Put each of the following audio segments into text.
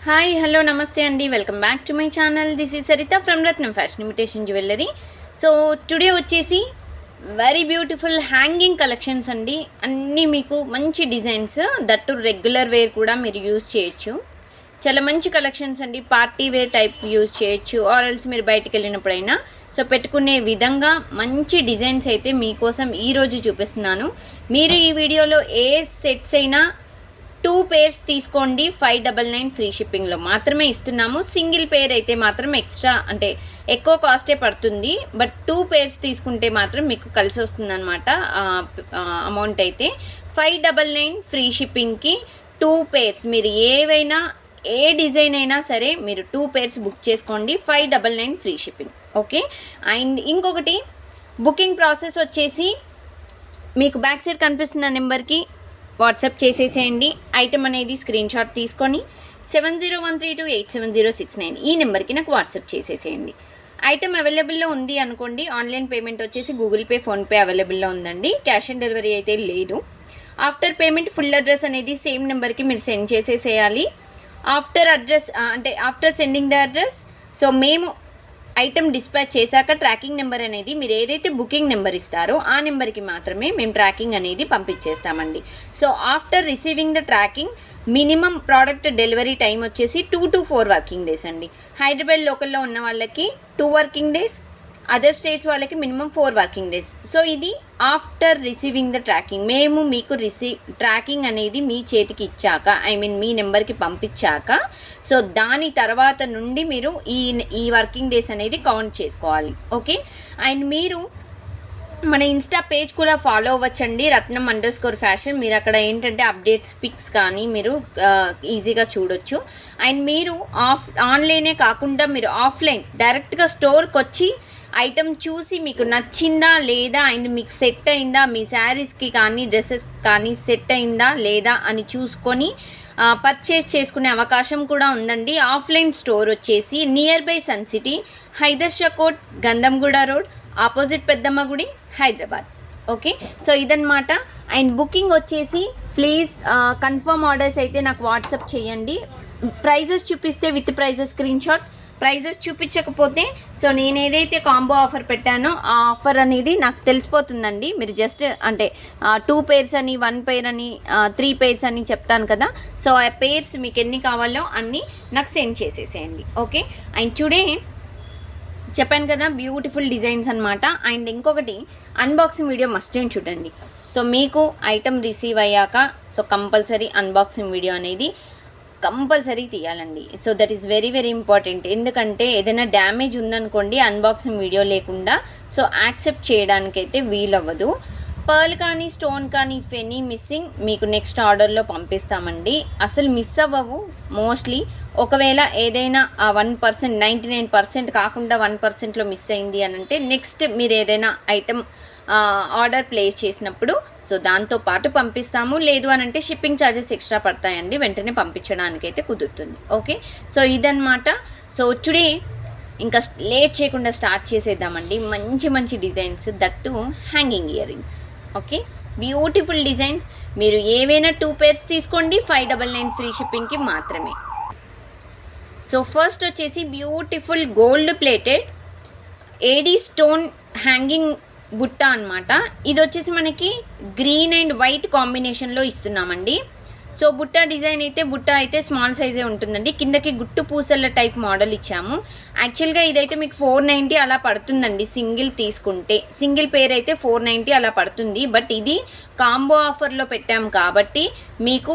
Hi hello నమస్తే అండి, welcome back to my channel. This is Saritha from Ratnam fashion imitation jewellery. So today వచ్చేసి very beautiful hanging collections అండి. అన్నీ మీకు మంచి డిజైన్స్, దట్టు రెగ్యులర్ వేర్ కూడా మీరు యూజ్ చేయొచ్చు. చాలా మంచి కలెక్షన్స్ అండి. పార్టీ వేర్ టైప్ యూజ్ చేయొచ్చు, ఆర్ఎల్స్ మీరు బయటికి వెళ్ళినప్పుడైనా సో పెట్టుకునే విధంగా మంచి డిజైన్స్ అయితే మీకోసం ఈరోజు చూపిస్తున్నాను. మీరు ఈ వీడియోలో ఏ సెట్స్ అయినా 2 పేర్స్ తీసుకోండి, 599 ఫ్రీ షిప్పింగ్లో మాత్రమే ఇస్తున్నాము. సింగిల్ పేర్ అయితే మాత్రం ఎక్స్ట్రా అంటే ఎక్కువ కాస్టే పడుతుంది, బట్ 2 పేర్స్ తీసుకుంటే మాత్రం మీకు కలిసి వస్తుంది అనమాట అమౌంట్ అయితే. 599 ఫ్రీ షిప్పింగ్కి 2 పేర్స్ మీరు ఏవైనా ఏ డిజైన్ అయినా సరే మీరు 2 పేర్స్ బుక్ చేసుకోండి, 599 ఫ్రీ షిప్పింగ్. ఓకే. అండ్ ఇంకొకటి బుకింగ్ ప్రాసెస్ వచ్చేసి మీకు బ్యాక్ సైడ్ కనిపిస్తున్న నెంబర్కి వాట్సాప్ చేసేసేయండి. ఐటమ్ అనేది స్క్రీన్ షాట్ తీసుకొని 7013287069 ఈ నెంబర్కి నాకు వాట్సాప్ చేసేసేయండి. ఐటమ్ అవైలబుల్లో ఉంది అనుకోండి, ఆన్లైన్ పేమెంట్ వచ్చేసి గూగుల్ పే, ఫోన్పే అవైలబుల్లో ఉందండి. క్యాష్ ఆన్ డెలివరీ అయితే లేదు. ఆఫ్టర్ పేమెంట్ ఫుల్ అడ్రస్ అనేది సేమ్ నెంబర్కి మీరు సెండ్ చేసేసేయాలి. After sending the address so మేము ఐటమ్ డిస్పాచ్ చేశాక ట్రాకింగ్ నెంబర్ అనేది మీరు ఏదైతే బుకింగ్ నెంబర్ ఇస్తారో ఆ నెంబర్కి మాత్రమే మేము ట్రాకింగ్ అనేది పంపించేస్తామండి. So after receiving the tracking minimum product delivery time వచ్చేసి 2 to 4 వర్కింగ్ డేస్ అండి. హైదరాబాద్ లోకల్లో ఉన్న వాళ్ళకి 2 వర్కింగ్ డేస్, అదర్ స్టేట్స్ వాళ్ళకి మినిమం 4 వర్కింగ్ డేస్. సో ఇది ఆఫ్టర్ రిసీవింగ్ ద ట్రాకింగ్. మేము మీకు ట్రాకింగ్ అనేది మీ చేతికి ఇచ్చాక, మీ నెంబర్కి పంపించాక, సో దాని తర్వాత నుండి మీరు ఈ వర్కింగ్ డేస్ అనేది కౌంట్ చేసుకోవాలి. ఓకే. అండ్ మీరు మన ఇన్స్టా పేజ్ కూడా ఫాలో అవ్వచ్చండి, రత్నం_ఫ్యాషన్. మీరు అక్కడ ఏంటంటే అప్డేట్స్, పిక్స్ కానీ మీరు ఈజీగా చూడొచ్చు. అండ్ మీరు ఆన్లైనే కాకుండా మీరు ఆఫ్లైన్ డైరెక్ట్గా స్టోర్కి వచ్చి ఐటమ్ చూసి మీకు నచ్చిందా లేదా అండ్ మీకు సెట్ అయిందా, మీ శారీస్కి కానీ డ్రెస్సెస్ కానీ సెట్ అయిందా లేదా అని చూసుకొని పర్చేస్ చేసుకునే అవకాశం కూడా ఉందండి. ఆఫ్లైన్ స్టోర్ వచ్చేసి nearby sun city, Hydershakote, Gandhamguda road, opposite Peddamma Gudi, Hyderabad. Okay. So ఇదన్నమాట. అండ్ బుకింగ్ వచ్చేసి ప్లీజ్ కన్ఫర్మ్ ఆర్డర్స్ అయితే నాకు వాట్సాప్ చేయండి. ప్రైజెస్ చూపిస్తే with prices screenshot, prices చూపించకపోతే సో నేను ఏదైతే కాంబో ఆఫర్ పెట్టానో ఆ ఆఫర్ అనేది నాకు తెలిసిపోతుందండి. మీరు జస్ట్ 2 పేర్స్ అని, 1 పేర్ అని, 3 పేర్స్ అని చెప్తాను కదా, సో ఆ పేర్స్ మీకు ఎన్ని కావాలో అన్నీ నాకు సెండ్ చేసేసేయండి. ఓకే. అండ్ టుడే చెప్పాను కదా బ్యూటిఫుల్ డిజైన్స్ అనమాట. అండ్ ఇంకొకటి అన్బాక్సింగ్ వీడియో మస్ట్ చూడండి. సో మీకు ఐటమ్ రిసీవ్ అయ్యాక సో కంపల్సరీ అన్బాక్సింగ్ వీడియో అనేది కంపల్సరీ తీయాలండి. So that is very very important. ఎందుకంటే ఏదైనా డ్యామేజ్ ఉందనుకోండి అన్బాక్సింగ్ వీడియో లేకుండా సో యాక్సెప్ట్ చేయడానికైతే వీలవ్వదు. పర్ల్ కానీ స్టోన్ కానీ ఇఫ్ ఎనీ మిస్సింగ్ మీకు నెక్స్ట్ ఆర్డర్లో పంపిస్తామండి. అసలు మిస్ అవ్వవు మోస్ట్లీ. ఒకవేళ ఏదైనా 1%, 99% కాకుండా 1%లో మిస్ అయింది అని అంటే నెక్స్ట్ మీరు ఏదైనా ఐటమ్ ఆర్డర్ ప్లేస్ చేసినప్పుడు సో దాంతోపాటు పంపిస్తాము. లేదు అని అంటే షిప్పింగ్ ఛార్జెస్ ఎక్స్ట్రా పడతాయండి, వెంటనే పంపించడానికైతే కుదురుతుంది. ఓకే. సో ఇదన్నమాట. సో టుడే ఇంకా లేట్ చేయకుండా స్టార్ట్ చేసేద్దామండి. మంచి మంచి designs, that hanging ear rings. Okay. Beautiful designs. మీరు ఏవైనా 2 పేర్స్ తీసుకోండి, 599 ఫ్రీ షిప్పింగ్కి మాత్రమే. సో ఫస్ట్ వచ్చేసి beautiful gold plated AD stone hanging బుట్ట అనమాట. ఇది వచ్చేసి మనకి గ్రీన్ అండ్ వైట్ కాంబినేషన్లో ఇస్తున్నామండి. సో బుట్ట అయితే స్మాల్ సైజే ఉంటుందండి. కిందకి గుట్టు పూసల టైప్ మోడల్ ఇచ్చాము. యాక్చువల్గా ఇదైతే మీకు 490 అలా పడుతుందండి సింగిల్ తీసుకుంటే. సింగిల్ పేర్ అయితే 490 అలా పడుతుంది. బట్ ఇది కాంబో ఆఫర్లో పెట్టాము కాబట్టి మీకు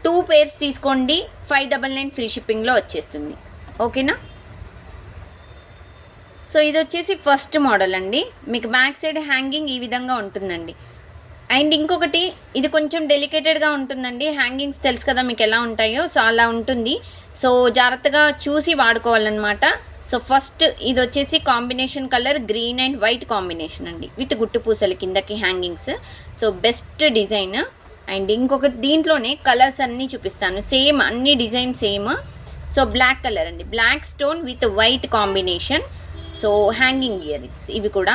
2 పేర్స్ తీసుకోండి, 599 ఫ్రీ షిప్పింగ్లో వచ్చేస్తుంది. ఓకేనా. సో ఇది వచ్చేసి ఫస్ట్ మోడల్ అండి. మీకు బ్యాక్ సైడ్ హ్యాంగింగ్ ఈ విధంగా ఉంటుందండి. అండ్ ఇంకొకటి ఇది కొంచెం డెలికేటెడ్గా ఉంటుందండి. హ్యాంగింగ్స్ తెలుసు కదా మీకు ఎలా ఉంటాయో, సో అలా ఉంటుంది. సో జాగ్రత్తగా చూసి వాడుకోవాలన్నమాట. సో ఫస్ట్ ఇది వచ్చేసి combination colour green and white combination అండి, విత్ గుట్టు పూసలు కిందకి hangings. So best design. And ఇంకొకటి దీంట్లోనే కలర్స్ అన్నీ చూపిస్తాను, సేమ్ అన్ని design same. So black colour అండి, black stone with white combination. So hanging earrings ఇవి కూడా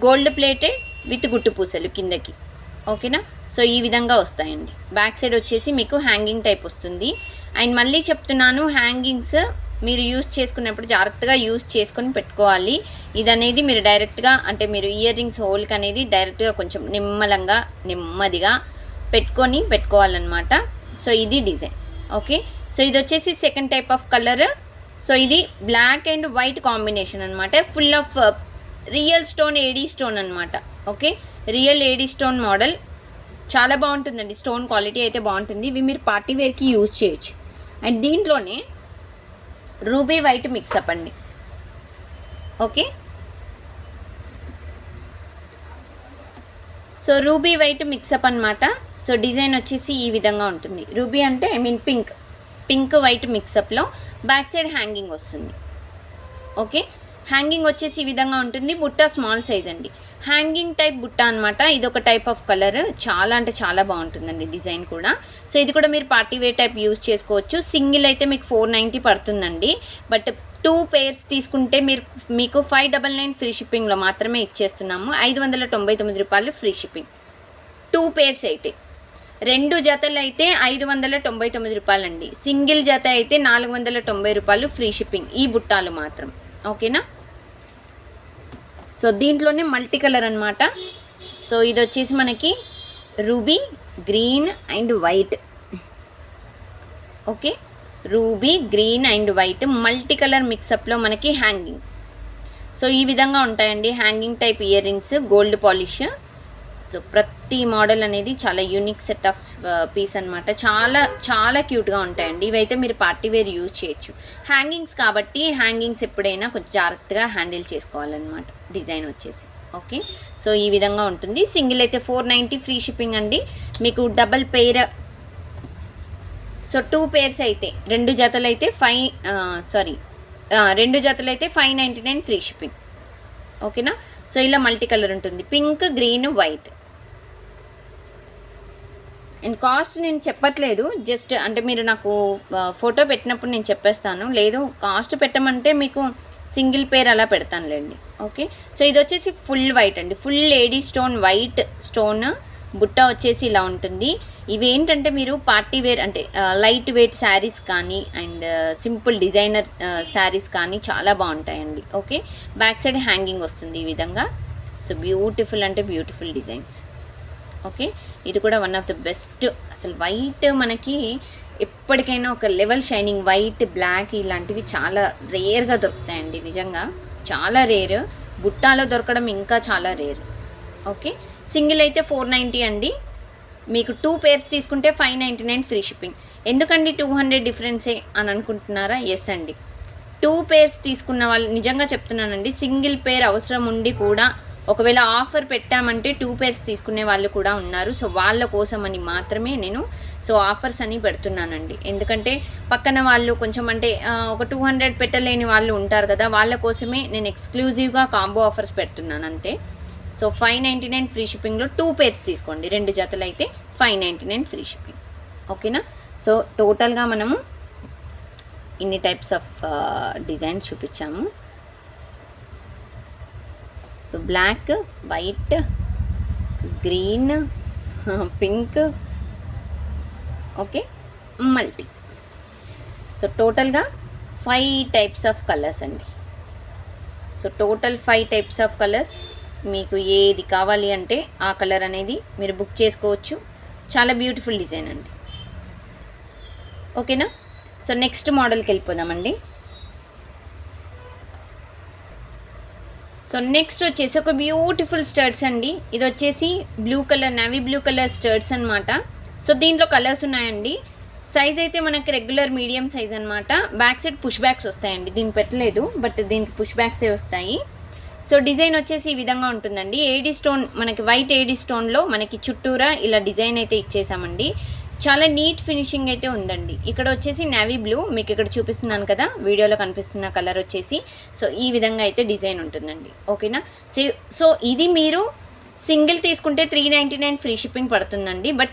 గోల్డ్ ప్లేటెడ్ విత్ గుట్టు పూసలు కిందకి. ఓకేనా. సో ఈ విధంగా వస్తాయండి. బ్యాక్ సైడ్ వచ్చేసి మీకు హ్యాంగింగ్ టైప్ వస్తుంది. అండ్ మళ్ళీ చెప్తున్నాను, హ్యాంగింగ్స్ మీరు యూజ్ చేసుకున్నప్పుడు జాగ్రత్తగా యూజ్ చేసుకొని పెట్టుకోవాలి. ఇది అనేది మీరు డైరెక్ట్గా అంటే మీరు ఇయర్ రింగ్స్ హోల్కి అనేది డైరెక్ట్గా కొంచెం నెమ్మదిగా పెట్టుకోవాలన్నమాట. సో ఇది డిజైన్. ఓకే, సో ఇది వచ్చేసి second type of colour. So ఇది బ్లాక్ అండ్ వైట్ కాంబినేషన్ అనమాట. Full of real stone, AD stone అనమాట. Okay, real AD stone model చాలా బాగుంటుందండి. స్టోన్ క్వాలిటీ అయితే బాగుంటుంది. ఇవి మీరు పార్టీ వేర్కి యూజ్ చేయొచ్చు. అండ్ దీంట్లోనే రూబీ వైట్ మిక్సప్ అండి. Okay, so ruby white mixup అనమాట. సో డిజైన్ వచ్చేసి ఈ విధంగా ఉంటుంది. రూబీ అంటే పింక్ వైట్ మిక్సప్లో బ్యాక్ సైడ్ హ్యాంగింగ్ వస్తుంది. ఓకే, హ్యాంగింగ్ వచ్చేసి ఈ విధంగా ఉంటుంది. బుట్ట స్మాల్ సైజ్ అండి, హ్యాంగింగ్ టైప్ బుట్ట అనమాట. ఇది ఒక టైప్ ఆఫ్ కలర్, చాలా అంటే చాలా బాగుంటుందండి డిజైన్ కూడా. సో ఇది కూడా మీరు పార్టీ వేర్ టైప్ యూజ్ చేసుకోవచ్చు. సింగిల్ అయితే మీకు 490 పడుతుందండి. బట్ 2 pairs తీసుకుంటే మీకు 599 ఫ్రీ షిప్పింగ్లో మాత్రమే ఇచ్చేస్తున్నాము. 599 రూపాయలు ఫ్రీ షిప్పింగ్. 2 pairs అయితే, 2 జతలు అయితే 599 రూపాయలండి. సింగిల్ జత అయితే 490 రూపాయలు ఫ్రీ షిప్పింగ్, ఈ బుట్టాలు మాత్రం. ఓకేనా, సో దీంట్లోనే మల్టీ కలర్ అనమాట. సో ఇది వచ్చేసి మనకి ruby green and white. Okay, ruby green and white multi colour మిక్సప్లో మనకి హ్యాంగింగ్. సో ఈ విధంగా ఉంటాయండి hanging type earrings, gold polish. So ప్రతి మోడల్ అనేది చాలా యూనిక్ సెట్ ఆఫ్ పీస్ అనమాట. చాలా చాలా క్యూట్గా ఉంటాయండి. ఇవైతే మీరు పార్టీ వేర్ యూజ్ చేయొచ్చు. హ్యాంగింగ్స్ కాబట్టి హ్యాంగింగ్స్ ఎప్పుడైనా కొంచెం జాగ్రత్తగా హ్యాండిల్ చేసుకోవాలన్నమాట. డిజైన్ వచ్చేసి ఓకే, సో ఈ విధంగా ఉంటుంది. సింగిల్ అయితే 490 ఫ్రీ షిప్పింగ్ అండి. మీకు డబల్ పెయిర్, సో 2 pairs అయితే 2 జతలు అయితే 2 జతలు అయితే 599 ఫ్రీ షిప్పింగ్. ఓకేనా, సో ఇలా మల్టీ కలర్ ఉంటుంది, pink green white. And cost నేను చెప్పట్లేదు, జస్ట్ అంటే మీరు నాకు ఫోటో పెట్టినప్పుడు నేను చెప్పేస్తాను. లేదు కాస్ట్ పెట్టమంటే మీకు సింగిల్ పేర్ అలా పెడతానులేండి. ఓకే, సో ఇది వచ్చేసి ఫుల్ వైట్ అండి, ఫుల్ ఏడీ స్టోన్ వైట్ స్టోన్ బుట్ట వచ్చేసి ఇలా ఉంటుంది. ఇవి ఏంటంటే మీరు పార్టీ వేర్ అంటే లైట్ వెయిట్ శారీస్ కానీ అండ్ సింపుల్ డిజైనర్ శారీస్ కానీ చాలా బాగుంటాయండి. ఓకే, బ్యాక్ సైడ్ హ్యాంగింగ్ వస్తుంది ఈ విధంగా. సో బ్యూటిఫుల్ అంటే బ్యూటిఫుల్ డిజైన్స్. ఓకే, ఇది కూడా వన్ ఆఫ్ ద బెస్ట్. అసలు వైట్ మనకి ఎప్పటికైనా ఒక లెవెల్ షైనింగ్, వైట్ బ్లాక్ ఇలాంటివి చాలా రేర్గా దొరుకుతాయండి. నిజంగా చాలా రేర్, బుట్టాలో దొరకడం ఇంకా చాలా రేర్. ఓకే, సింగిల్ అయితే 490 అండి. మీకు 2 pairs తీసుకుంటే 599 ఫ్రీ షిప్పింగ్. ఎందుకండి 200 డిఫరెన్సే అని అనుకుంటున్నారా? ఎస్ అండి, 2 pairs తీసుకున్న వాళ్ళు నిజంగా చెప్తున్నానండి, సింగిల్ పేర్ అవసరం ఉండి కూడా ఒకవేళ ఆఫర్ పెట్టామంటే 2 pairs తీసుకునే వాళ్ళు కూడా ఉన్నారు. సో వాళ్ళ కోసం అని మాత్రమే నేను ఆఫర్స్ అని పెడుతున్నానండి. ఎందుకంటే పక్కన వాళ్ళు కొంచెం అంటే ఒక 200 పెట్టలేని వాళ్ళు ఉంటారు కదా, వాళ్ళ కోసమే నేను ఎక్స్క్లూజివ్గా కాంబో ఆఫర్స్ పెడుతున్నాను అంతే. సో 599 ఫ్రీ షిప్పింగ్లో 2 pairs తీసుకోండి, 2 జతలు అయితే 599 ఫ్రీ షిప్పింగ్. ఓకేనా, సో టోటల్గా మనము ఇన్ని టైప్స్ ఆఫ్ డిజైన్స్ చూపించాము. So black, white, green, pink, okay, multi. So టోటల్గా 5 టైప్స్ ఆఫ్ కలర్స్ అండి. So total 5 types of colours. మీకు ఏది కావాలి అంటే ఆ కలర్ అనేది మీరు బుక్ చేసుకోవచ్చు. చాలా బ్యూటిఫుల్ డిజైన్ అండి. ఓకేనా, సో నెక్స్ట్ మోడల్కి వెళ్ళిపోదామండి. సో నెక్స్ట్ వచ్చేసి ఒక బ్యూటిఫుల్ స్టర్ట్స్ అండి. ఇది వచ్చేసి blue colour, navy blue colour studs అనమాట. సో దీంట్లో కలర్స్ ఉన్నాయండి. సైజ్ అయితే మనకి రెగ్యులర్ మీడియం సైజ్ అనమాట. బ్యాక్ సైడ్ పుష్ బ్యాక్స్ వస్తాయండి, దీనికి పెట్టలేదు బట్ దీనికి పుష్ బ్యాక్సే వస్తాయి. సో డిజైన్ వచ్చేసి ఈ విధంగా ఉంటుందండి. ఏడీ స్టోన్, మనకి వైట్ ఏడీ స్టోన్లో మనకి చుట్టూరా ఇలా డిజైన్ అయితే ఇచ్చేసామండి. చాలా నీట్ ఫినిషింగ్ అయితే ఉందండి. ఇక్కడ వచ్చేసి నేవీ బ్లూ, మీకు ఇక్కడ చూపిస్తున్నాను కదా వీడియోలో కనిపిస్తున్న కలర్ వచ్చేసి సో ఈ విధంగా అయితే డిజైన్ ఉంటుందండి. ఓకేనా, సో ఇది మీరు సింగిల్ తీసుకుంటే 399 ఫ్రీ షిప్పింగ్ పడుతుందండి. బట్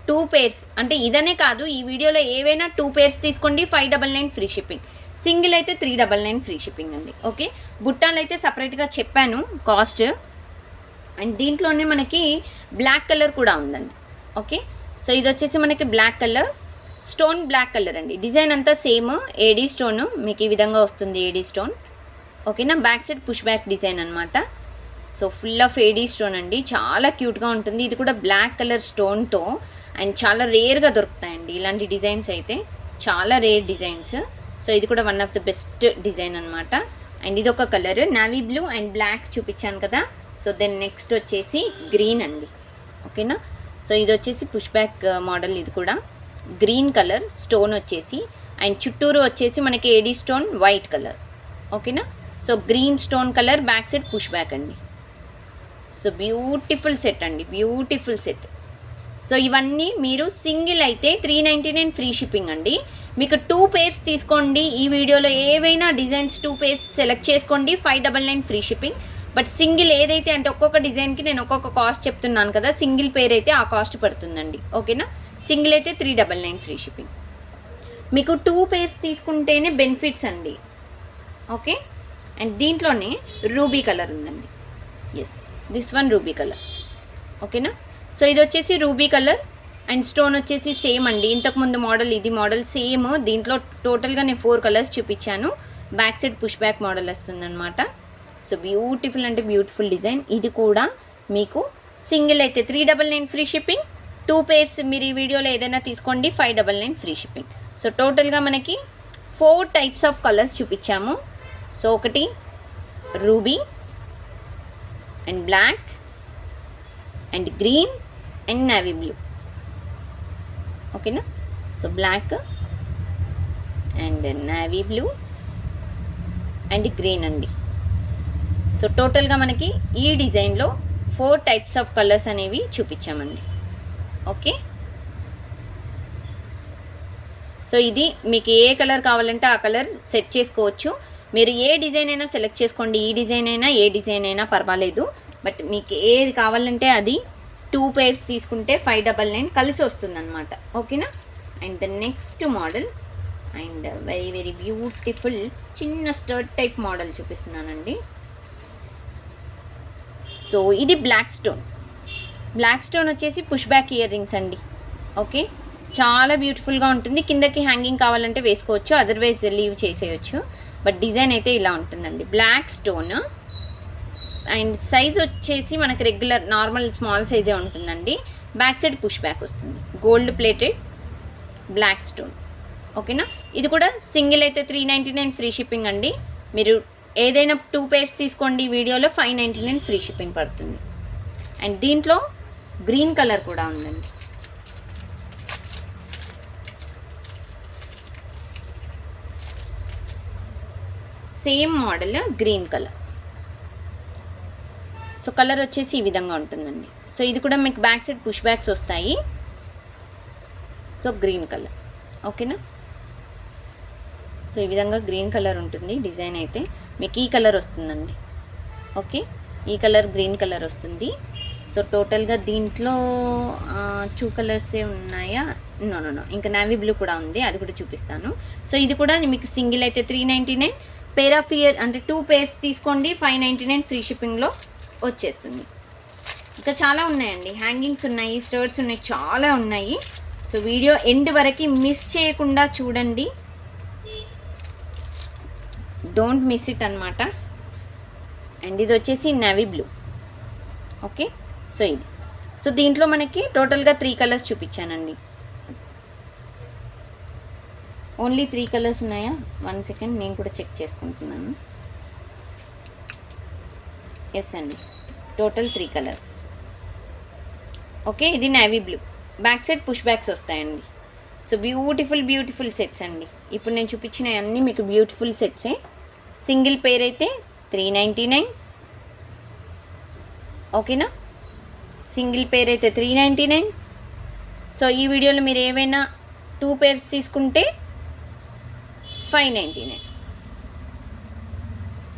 టూ pairs అంటే ఇదనే కాదు, ఈ వీడియోలో ఏవైనా 2 pairs తీసుకోండి 599 ఫ్రీ షిప్పింగ్. సింగిల్ అయితే 399 ఫ్రీ షిప్పింగ్ అండి. ఓకే, బుట్టాలు అయితే సపరేట్గా చెప్పాను కాస్ట్. అండ్ దీంట్లోనే మనకి బ్లాక్ కలర్ కూడా ఉందండి. ఓకే. సో ఇది వచ్చేసి మనకి black colour, stone black colour అండి. డిజైన్ అంతా సేమ్, ఏడీ స్టోన్ మీకు ఈ విధంగా వస్తుంది, ఏడీ స్టోన్. ఓకేనా. Back side push back design అనమాట. So full of AD stone అండి, చాలా క్యూట్గా ఉంటుంది. ఇది కూడా బ్లాక్ కలర్ స్టోన్తో అండ్ చాలా రేర్గా దొరుకుతాయండి ఇలాంటి డిజైన్స్ అయితే, చాలా రేర్ డిజైన్స్. సో ఇది కూడా one of the best design అనమాట. అండ్ ఇది ఒక colour navy blue and black చూపించాను కదా. సో దెన్ నెక్స్ట్ వచ్చేసి గ్రీన్ అండి. ఓకేనా. సో ఇది వచ్చేసి పుష్ బ్యాక్ మోడల్, ఇది కూడా గ్రీన్ కలర్ స్టోన్ వచ్చేసి అండ్ చుట్టూరు వచ్చేసి మనకి ఏడీ స్టోన్ వైట్ కలర్. ఓకేనా. So green stone colour, back side push back అండి. సో బ్యూటిఫుల్ సెట్ అండి, బ్యూటిఫుల్ సెట్. సో ఇవన్నీ మీరు సింగిల్ అయితే 399 ఫ్రీ షిప్పింగ్ అండి. మీకు 2 పేర్స్ తీసుకోండి, ఈ వీడియోలో ఏవైనా డిజైన్స్ 2 పేర్స్ సెలెక్ట్ చేసుకోండి, 599 ఫ్రీ షిప్పింగ్. బట్ సింగిల్ ఏదైతే అంటే ఒక్కొక్క డిజైన్కి నేను ఒక్కొక్క కాస్ట్ చెప్తున్నాను కదా, సింగిల్ పేర్ అయితే ఆ కాస్ట్ పడుతుందండి. ఓకేనా. సింగిల్ అయితే 399 ఫ్రీ షిప్పింగ్. మీకు 2 పేర్స్ తీసుకుంటేనే బెనిఫిట్స్ అండి. ఓకే. అండ్ దీంట్లోనే రూబీ కలర్ ఉందండి. Yes, this one ruby colour. ఓకేనా. సో ఇది వచ్చేసి రూబీ కలర్ అండ్ స్టోన్ వచ్చేసి సేమ్ అండి, ఇంతకుముందు మోడల్ ఇది మోడల్ సేమ్. దీంట్లో టోటల్గా నేను 4 కలర్స్ చూపించాను. Back side push back model వస్తుందన్నమాట. సో బ్యూటిఫుల్ అంటే బ్యూటిఫుల్ డిజైన్. ఇది కూడా మీకు సింగిల్ అయితే 399 ఫ్రీ షిప్పింగ్, 2 పేర్స్ మీరు ఈ వీడియోలో ఏదైనా తీసుకోండి, 599 ఫ్రీ షిప్పింగ్. సో టోటల్గా మనకి 4 టైప్స్ ఆఫ్ కలర్స్ చూపించాము. సో ఒకటి ruby and black and green and navy blue. ఓకేనా. So black and navy blue and green అండి. సో టోటల్గా మనకి ఈ డిజైన్లో 4 టైప్స్ ఆఫ్ కలర్స్ అనేవి చూపించామండి. ఓకే. సో ఇది మీకు ఏ కలర్ కావాలంటే ఆ కలర్ సెట్ చేసుకోవచ్చు. మీరు ఏ డిజైన్ అయినా సెలెక్ట్ చేసుకోండి, ఈ డిజైన్ అయినా ఏ డిజైన్ అయినా పర్వాలేదు. బట్ మీకు ఏది కావాలంటే అది 2 పేర్స్ తీసుకుంటే 599 కలిసి వస్తుందన్నమాట. ఓకేనా. And the next model and very very beautiful చిన్న స్టర్ట్ టైప్ మోడల్ చూపిస్తున్నానండి. సో ఇది బ్లాక్ స్టోన్. బ్లాక్ స్టోన్ వచ్చేసి పుష్ బ్యాక్ ఇయర్ రింగ్స్ అండి. ఓకే. చాలా బ్యూటిఫుల్గా ఉంటుంది. కిందకి హ్యాంగింగ్ కావాలంటే వేసుకోవచ్చు, అదర్వైజ్ లీవ్ చేసేయచ్చు. బట్ డిజైన్ అయితే ఇలా ఉంటుందండి, బ్లాక్ స్టోన్. అండ్ సైజ్ వచ్చేసి మనకి రెగ్యులర్ నార్మల్ స్మాల్ సైజే ఉంటుందండి. బ్యాక్ సైడ్ పుష్ బ్యాక్ వస్తుంది, గోల్డ్ ప్లేటెడ్ బ్లాక్ స్టోన్. ఓకేనా. ఇది కూడా సింగిల్ అయితే 399 ఫ్రీ షిప్పింగ్ అండి. మీరు ఏదైనా 2 పేర్స్ తీసుకోండి, వీడియోలో 599 ఫ్రీ షిప్పింగ్ పడుతుంది. అండ్ దీంట్లో గ్రీన్ కలర్ కూడా ఉందండి. Same model green colour. So colour వచ్చేసి ఈ విధంగా ఉంటుందండి. సో ఇది కూడా మీకు బ్యాక్ సైడ్ పుష్ బ్యాక్స్ వస్తాయి. So green colour. ఓకేనా. సో ఈ విధంగా గ్రీన్ కలర్ ఉంటుంది డిజైన్ అయితే. మీకు ఈ కలర్ వస్తుందండి. ఓకే. ఈ కలర్ గ్రీన్ కలర్ వస్తుంది. సో టోటల్గా దీంట్లో 2 కలర్సే ఉన్నాయా? నో, ఇంకా నావీ బ్లూ కూడా ఉంది, అది కూడా చూపిస్తాను. సో ఇది కూడా మీకు సింగిల్ అయితే 399, పేర్ ఆఫ్ ఇయర్ అంటే 2 పేర్స్ తీసుకోండి, 599 ఫ్రీ షిప్పింగ్లో వచ్చేస్తుంది. ఇంకా చాలా ఉన్నాయండి, హ్యాంగింగ్స్ ఉన్నాయి, స్టర్ట్స్ ఉన్నాయి, చాలా ఉన్నాయి. సో వీడియో ఎండ్ వరకు మిస్ చేయకుండా చూడండి, డోంట్ మిస్ ఇట్ అనమాట. అండ్ ఇది వచ్చేసి నావీ బ్లూ. ఓకే. సో ఇది. సో దీంట్లో మనకి టోటల్గా 3 కలర్స్ చూపించానండి. ఓన్లీ 3 కలర్స్ ఉన్నాయా? 1 సెకండ్, నేను కూడా చెక్ చేసుకుంటున్నాను. ఎస్ అండి, టోటల్ 3 కలర్స్. ఓకే. ఇది navy blue, back side push backs వస్తాయండి. సో బ్యూటిఫుల్ సెట్స్ అండి. ఇప్పుడు నేను చూపించిన అన్నీ మీకు బ్యూటిఫుల్ సెట్సే. సింగిల్ పేర్ అయితే 399. ఓకేనా. సింగిల్ పేర్ అయితే 399. సో ఈ వీడియోలో మీరు ఏవైనా 2 పేర్స్ తీసుకుంటే 599.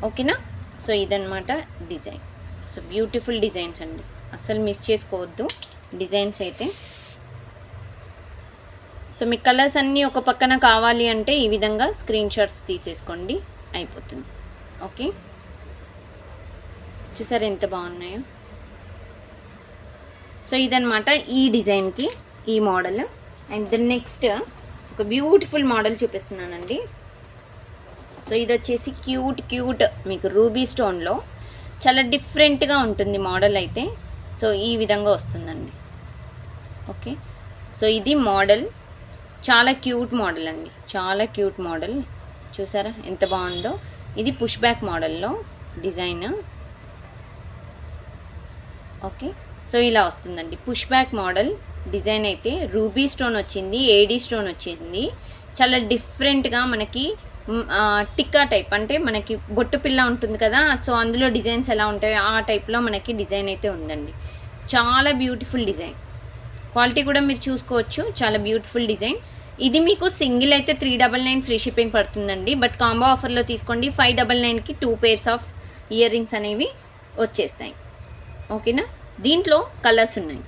ఓకేనా. సో ఇదన్నమాట డిజైన్. సో బ్యూటిఫుల్ డిజైన్స్ అండి, అస్సలు మిస్ చేసుకోవద్దు డిజైన్స్ అయితే. సో మీ కలర్స్ అన్నీ ఒక పక్కన కావాలి అంటే ఈ విధంగా స్క్రీన్ షాట్స్ తీసేసుకోండి, అయిపోతుంది. ఓకే. చూసారా ఎంత బాగున్నాయో. సో ఇదనమాట ఈ డిజైన్కి ఈ మోడల్. అండ్ దెన్ నెక్స్ట్ ఒక బ్యూటిఫుల్ మోడల్ చూపిస్తున్నానండి. సో ఇది వచ్చేసి క్యూట్ మీకు రూబీ స్టోన్లో చాలా డిఫరెంట్గా ఉంటుంది మోడల్ అయితే. సో ఈ విధంగా వస్తుందండి. ఓకే, సో ఇది మోడల్ చాలా క్యూట్ మోడల్ అండి, చాలా క్యూట్ మోడల్. చూసారా ఎంత బాగుందో. ఇది పుష్ బ్యాక్ మోడల్లో డిజైన్. ఓకే, సో ఇలా వస్తుందండి పుష్ బ్యాక్ మోడల్ డిజైన్ అయితే. రూబీ స్టోన్ వచ్చింది, ఏడీ స్టోన్ వచ్చింది. చాలా డిఫరెంట్గా మనకి టిక్కా టైప్, అంటే మనకి బొట్టు పిల్ల ఉంటుంది కదా, సో అందులో డిజైన్స్ ఎలా ఉంటాయో ఆ టైప్లో మనకి డిజైన్ అయితే ఉందండి. చాలా బ్యూటిఫుల్ డిజైన్, క్వాలిటీ కూడా మీరు చూసుకోవచ్చు, చాలా బ్యూటిఫుల్ డిజైన్. ఇది మీకు సింగిల్ అయితే 399 ఫ్రీ షిప్పింగ్ పడుతుందండి. బట్ కాంబో ఆఫర్లో తీసుకోండి 599కి 2 pairs ఆఫ్ ఇయర్ రింగ్స్ అనేవి వచ్చేస్తాయి. ఓకేనా, దీంట్లో కలర్స్ ఉన్నాయి,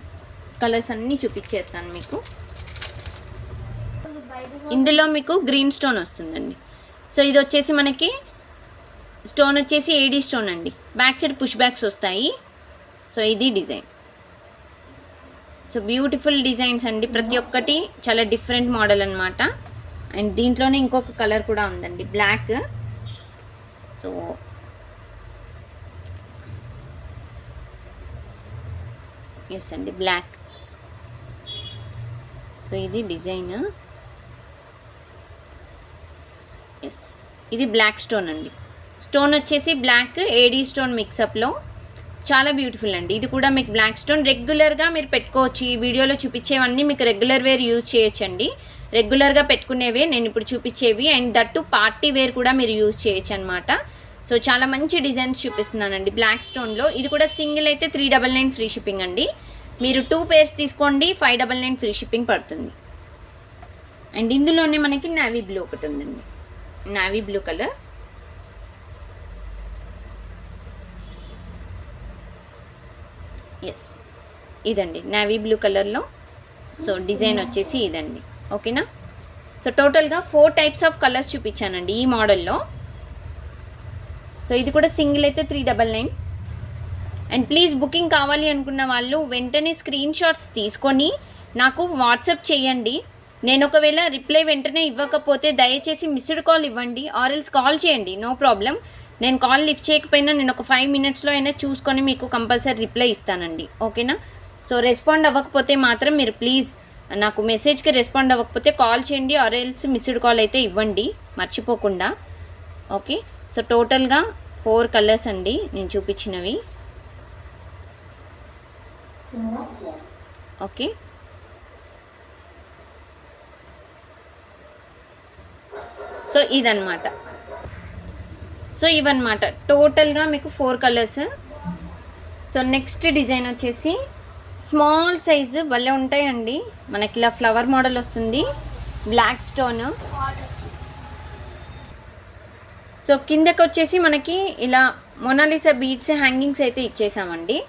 కలర్స్ అన్నీ చూపించేస్తాను మీకు. ఇందులో మీకు గ్రీన్ స్టోన్ వస్తుందండి. సో ఇది వచ్చేసి మనకి స్టోన్ వచ్చేసి ఏడీ స్టోన్ అండి. బ్యాక్ సైడ్ పుష్ బ్యాక్స్ వస్తాయి. సో ఇది డిజైన్. సో బ్యూటిఫుల్ డిజైన్స్ అండి, ప్రతి ఒక్కటి చాలా డిఫరెంట్ మోడల్ అనమాట. అండ్ దీంట్లోనే ఇంకొక కలర్ కూడా ఉందండి, బ్లాక్. సో ఎస్ అండి, బ్లాక్. సో ఇది డిజైన్. ఎస్, ఇది బ్లాక్ స్టోన్ అండి. స్టోన్ వచ్చేసి బ్లాక్ ఏడీ స్టోన్ మిక్సప్లో చాలా బ్యూటిఫుల్ అండి. ఇది కూడా మీకు బ్లాక్ స్టోన్ రెగ్యులర్గా మీరు పెట్టుకోవచ్చు. ఈ వీడియోలో చూపించేవన్నీ మీకు రెగ్యులర్ వేర్ యూజ్ చేయొచ్చండి, రెగ్యులర్గా పెట్టుకునేవే నేను ఇప్పుడు చూపించేవి. అండ్ దట్టు పార్టీ వేర్ కూడా మీరు యూజ్ చేయొచ్చు అనమాట. సో చాలా మంచి డిజైన్స్ చూపిస్తున్నానండి బ్లాక్ స్టోన్లో. ఇది కూడా సింగిల్ అయితే 399 ఫ్రీ షిప్పింగ్ అండి. మీరు 2 pairs తీసుకోండి 599 ఫ్రీ షిప్పింగ్ పడుతుంది. అండ్ ఇందులోనే మనకి నావీ బ్లూ ఒకటి ఉందండి, నావీ బ్లూ కలర్. ఎస్, ఇదండి నావీ బ్లూ కలర్లో. సో డిజైన్ వచ్చేసి ఇదండి. ఓకేనా, సో టోటల్గా 4 types ఆఫ్ కలర్స్ చూపించానండి ఈ మోడల్లో. సో ఇది కూడా సింగిల్ అయితే 399. అండ్ ప్లీజ్ బుకింగ్ కావాలి అనుకున్న వాళ్ళు వెంటనే స్క్రీన్ షాట్స్ తీసుకొని నాకు వాట్సాప్ చేయండి. నేను ఒకవేళ రిప్లై వెంటనే ఇవ్వకపోతే దయచేసి మిస్డ్ కాల్ ఇవ్వండి, ఆర్ఎల్స్ కాల్ చేయండి, నో ప్రాబ్లం. నేను కాల్ లిఫ్ట్ చేయకపోయినా నేను ఒక 5 minutesలో అయినా చూసుకొని మీకు కంపల్సరీ రిప్లై ఇస్తానండి. ఓకేనా, సో రెస్పాండ్ అవ్వకపోతే మాత్రం మీరు ప్లీజ్ నాకు మెసేజ్కి రెస్పాండ్ అవ్వకపోతే కాల్ చేయండి, ఆర్ఎల్స్ మిస్డ్ కాల్ అయితే ఇవ్వండి మర్చిపోకుండా. ఓకే, సో టోటల్గా 4 కలర్స్ అండి నేను చూపించినవి. ఓకే, సో ఇదన్నమాట. సో ఇవన్నమాట టోటల్గా మీకు 4 కలర్స్. సో నెక్స్ట్ డిజైన్ వచ్చేసి స్మాల్ సైజు భలే ఉంటాయండి. మనకి ఇలా ఫ్లవర్ మోడల్ వస్తుంది, బ్లాక్ స్టోన్. సో కిందకి వచ్చేసి మనకి ఇలా మొనాలిసా బీడ్స్ హ్యాంగింగ్స్ అయితే ఇచ్చేసామండి.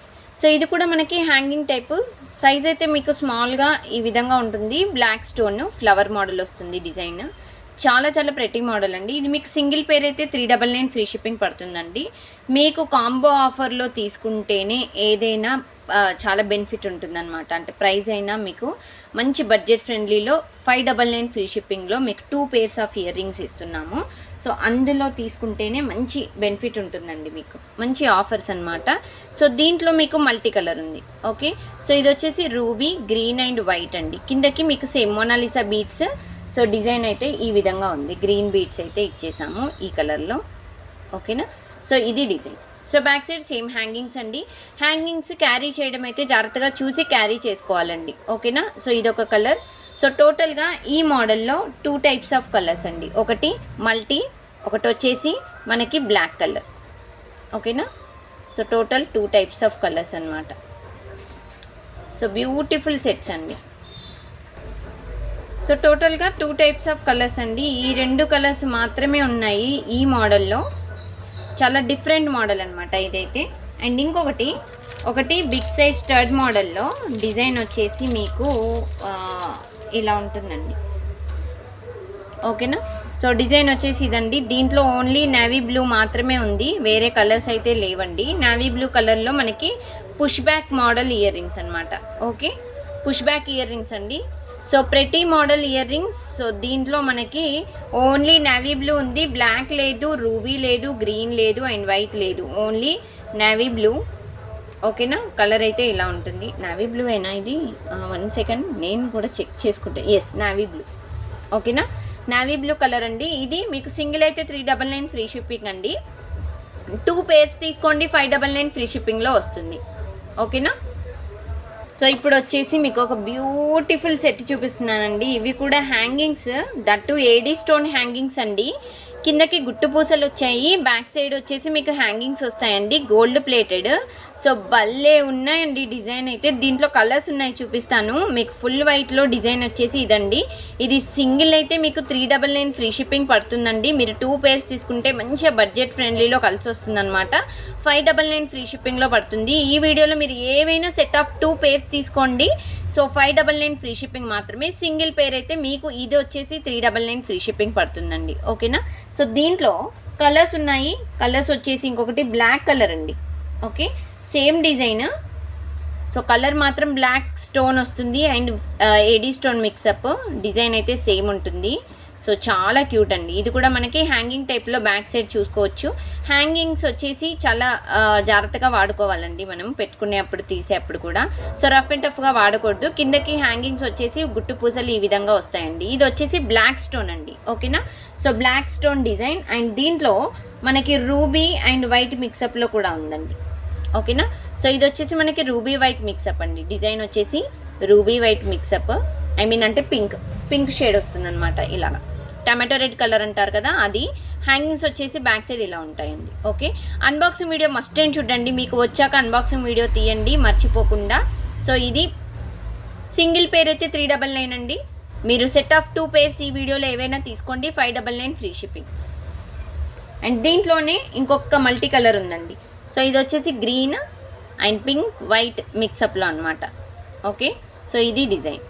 సో ఇది కూడా మనకి హ్యాంగింగ్ టైపు, సైజ్ అయితే మీకు స్మాల్గా ఈ విధంగా ఉంటుంది. బ్లాక్ స్టోన్ ఫ్లవర్ మోడల్ వస్తుంది డిజైన్. చాలా చాలా ప్రెటీ మోడల్ అండి. ఇది మీకు సింగిల్ పేర్ అయితే 399 ఫ్రీ షిప్పింగ్ పడుతుందండి. మీకు కాంబో ఆఫర్లో తీసుకుంటేనే ఏదైనా చాలా బెనిఫిట్ ఉంటుందన్నమాట. అంటే ప్రైస్ అయినా మీకు మంచి బడ్జెట్ ఫ్రెండ్లీలో 599 ఫ్రీ షిప్పింగ్లో మీకు 2 pairs ఆఫ్ ఇయర్ రింగ్స్ ఇస్తున్నాము. సో అందులో తీసుకుంటేనే మంచి బెనిఫిట్ ఉంటుందండి, మీకు మంచి ఆఫర్స్ అనమాట. సో దీంట్లో మీకు మల్టీ కలర్ ఉంది. ఓకే, సో ఇది వచ్చేసి రూబీ గ్రీన్ అండ్ వైట్ అండి. కిందకి మీకు same Mona Lisa beads. So design అయితే ఈ విధంగా ఉంది, గ్రీన్ బీడ్స్ అయితే ఇచ్చేసాము ఈ కలర్లో. ఓకేనా, సో ఇది design. So back side same hangings అండి. హ్యాంగింగ్స్ క్యారీ చేయడం అయితే జాగ్రత్తగా చూసి క్యారీ చేసుకోవాలండి. ఓకేనా, సో ఇదొక కలర్. సో టోటల్గా ఈ మోడల్లో 2 types ఆఫ్ కలర్స్ అండి. ఒకటి మల్టీ, ఒకటి వచ్చేసి మనకి బ్లాక్ కలర్. ఓకేనా, so total 2 types of colours అన్నమాట. సో బ్యూటిఫుల్ సెట్స్ అండి. సో టోటల్గా 2 types ఆఫ్ కలర్స్ అండి. ఈ 2 కలర్స్ మాత్రమే ఉన్నాయి ఈ మోడల్లో. చాలా డిఫరెంట్ మోడల్ అనమాట ఇదైతే. అండ్ ఒకటి బిగ్ సైజ్ స్టడ్ మోడల్లో డిజైన్ వచ్చేసి మీకు ఇలా ఉంటుందండి. ఓకేనా, సో డిజైన్ వచ్చేసి ఇదండి. దీంట్లో ఓన్లీ నేవీ బ్లూ మాత్రమే ఉంది, వేరే కలర్స్ అయితే లేవండి. నేవీ బ్లూ కలర్లో మనకి push back model earrings అనమాట. Okay, push back earrings అండి. సో ప్రతి మోడల్ ఇయర్ రింగ్స్. సో దీంట్లో మనకి ఓన్లీ నేవీ బ్లూ ఉంది, బ్లాక్ లేదు, రూబీ లేదు, గ్రీన్ లేదు అండ్ వైట్ లేదు, ఓన్లీ నేవీ బ్లూ. ఓకేనా, కలర్ అయితే ఇలా ఉంటుంది. నేవీ బ్లూ అయినా ఇది? 1 సెకండ్, నేను కూడా చెక్ చేసుకుంటా. Yes, navy blue. ఓకేనా, నేవీ బ్లూ కలర్ అండి. ఇది మీకు సింగిల్ అయితే 399 ఫ్రీ షిప్పింగ్ అండి. 2 పేర్స్ తీసుకోండి 599 ఫ్రీ షిప్పింగ్లో వస్తుంది. ఓకేనా, సో ఇప్పుడు వచ్చేసి మీకు ఒక బ్యూటిఫుల్ సెట్ చూపిస్తున్నానండి. ఇవి కూడా hangings, that AD stone hangings అండి. కిందకి గుట్టు పూసలు వచ్చాయి, బ్యాక్ సైడ్ వచ్చేసి మీకు హ్యాంగింగ్స్ వస్తాయండి, గోల్డ్ ప్లేటెడ్. సో భలే ఉన్నాయండి డిజైన్ అయితే. దీంట్లో కలర్స్ ఉన్నాయి, చూపిస్తాను మీకు. ఫుల్ వైట్లో డిజైన్ వచ్చేసి ఇదండి. ఇది సింగిల్ అయితే మీకు 399 ఫ్రీ షిప్పింగ్ పడుతుందండి. మీరు 2 పేర్స్ తీసుకుంటే మంచిగా బడ్జెట్ ఫ్రెండ్లీలో కలిసి వస్తుందన్నమాట. 599 ఫ్రీ షిప్పింగ్లో పడుతుంది. ఈ వీడియోలో మీరు ఏవైనా సెట్ ఆఫ్ 2 పేర్స్ తీసుకోండి. సో 599 ఫ్రీ షిప్పింగ్ మాత్రమే. సింగిల్ పేర్ అయితే మీకు ఇది వచ్చేసి 399 ఫ్రీ షిప్పింగ్ పడుతుందండి. ఓకేనా, సో దీంట్లో కలర్స్ ఉన్నాయి. కలర్స్ వచ్చేసి ఇంకొకటి బ్లాక్ కలర్ అండి. Okay, same design. So colour మాత్రం బ్లాక్ స్టోన్ వస్తుంది and AD stone mix up. Design అయితే సేమ్ ఉంటుంది. సో చాలా క్యూట్ అండి. ఇది కూడా మనకి హ్యాంగింగ్ టైప్లో బ్యాక్ సైడ్ చూసుకోవచ్చు. హ్యాంగింగ్స్ వచ్చేసి చాలా జాగ్రత్తగా వాడుకోవాలండి మనం పెట్టుకునేప్పుడు, తీసేప్పుడు కూడా. సో రఫ్ అండ్ టఫ్గా వాడకూడదు. కిందకి హ్యాంగింగ్స్ వచ్చేసి గుట్టు పూసలు ఈ విధంగా వస్తాయండి. ఇది వచ్చేసి బ్లాక్ స్టోన్ అండి. ఓకేనా, so black stone design and దీంట్లో మనకి రూబీ అండ్ వైట్ మిక్సప్లో కూడా ఉందండి. ఓకేనా, సో ఇది వచ్చేసి మనకి రూబీ వైట్ మిక్సప్ అండి. డిజైన్ వచ్చేసి రూబీ వైట్ మిక్సప్, అంటే పింక్ షేడ్ వస్తుందన్నమాట. ఇలాగా టమాటో రెడ్ కలర్ అంటారు కదా అది. హ్యాంగింగ్స్ వచ్చేసి బ్యాక్ సైడ్ ఇలా ఉంటాయండి. ఓకే, అన్బాక్సింగ్ వీడియో మస్ట్ ఏం చూడండి. మీకు వచ్చాక అన్బాక్సింగ్ వీడియో తీయండి మర్చిపోకుండా. సో ఇది సింగిల్ పేర్ అయితే 399 అండి. మీరు సెట్ ఆఫ్ 2 పేర్స్ ఈ వీడియోలో ఏవైనా తీసుకోండి, 599 ఫ్రీ షిప్పింగ్. అండ్ దీంట్లోనే ఇంకొక మల్టీ కలర్ ఉందండి. సో ఇది వచ్చేసి గ్రీన్ అండ్ పింక్ వైట్ మిక్సప్లో అనమాట. ఓకే, సో ఇది డిజైన్.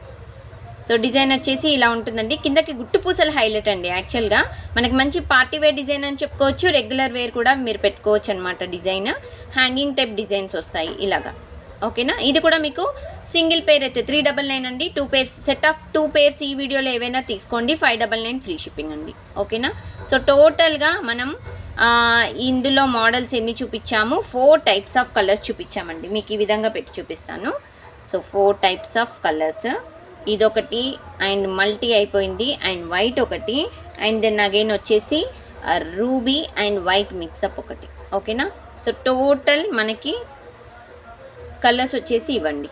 సో డిజైన్ వచ్చేసి ఇలా ఉంటుందండి. కిందకి గుట్టు పూసలు హైలైట్ అండి. యాక్చువల్గా మనకి మంచి పార్టీ వేర్ డిజైన్ అని చెప్పుకోవచ్చు, రెగ్యులర్ వేర్ కూడా మీరు పెట్టుకోవచ్చు అనమాట. డిజైన్ హ్యాంగింగ్ టైప్ డిజైన్స్ వస్తాయి ఇలాగా. ఓకేనా, ఇది కూడా మీకు సింగిల్ పేర్ అయితే 399 అండి. 2 పేర్స్ సెట్ ఆఫ్ 2 పేర్స్ ఈ వీడియోలో ఏవైనా తీసుకోండి, 599 ఫ్రీ షిప్పింగ్ అండి. ఓకేనా, సో టోటల్గా మనం ఇందులో మోడల్స్ ఎన్ని చూపించాము? 4 టైప్స్ ఆఫ్ కలర్స్ చూపించామండి. మీకు ఈ విధంగా పెట్టి చూపిస్తాను. So 4 types of colours. ఇదొకటి అండ్ మల్టీ అయిపోయింది అండ్ వైట్ ఒకటి అండ్ దెన్ అగైన్ వచ్చేసి రూబీ అండ్ వైట్ మిక్సప్ ఒకటి. ఓకేనా, సో టోటల్ మనకి కలర్స్ వచ్చేసి ఇవ్వండి.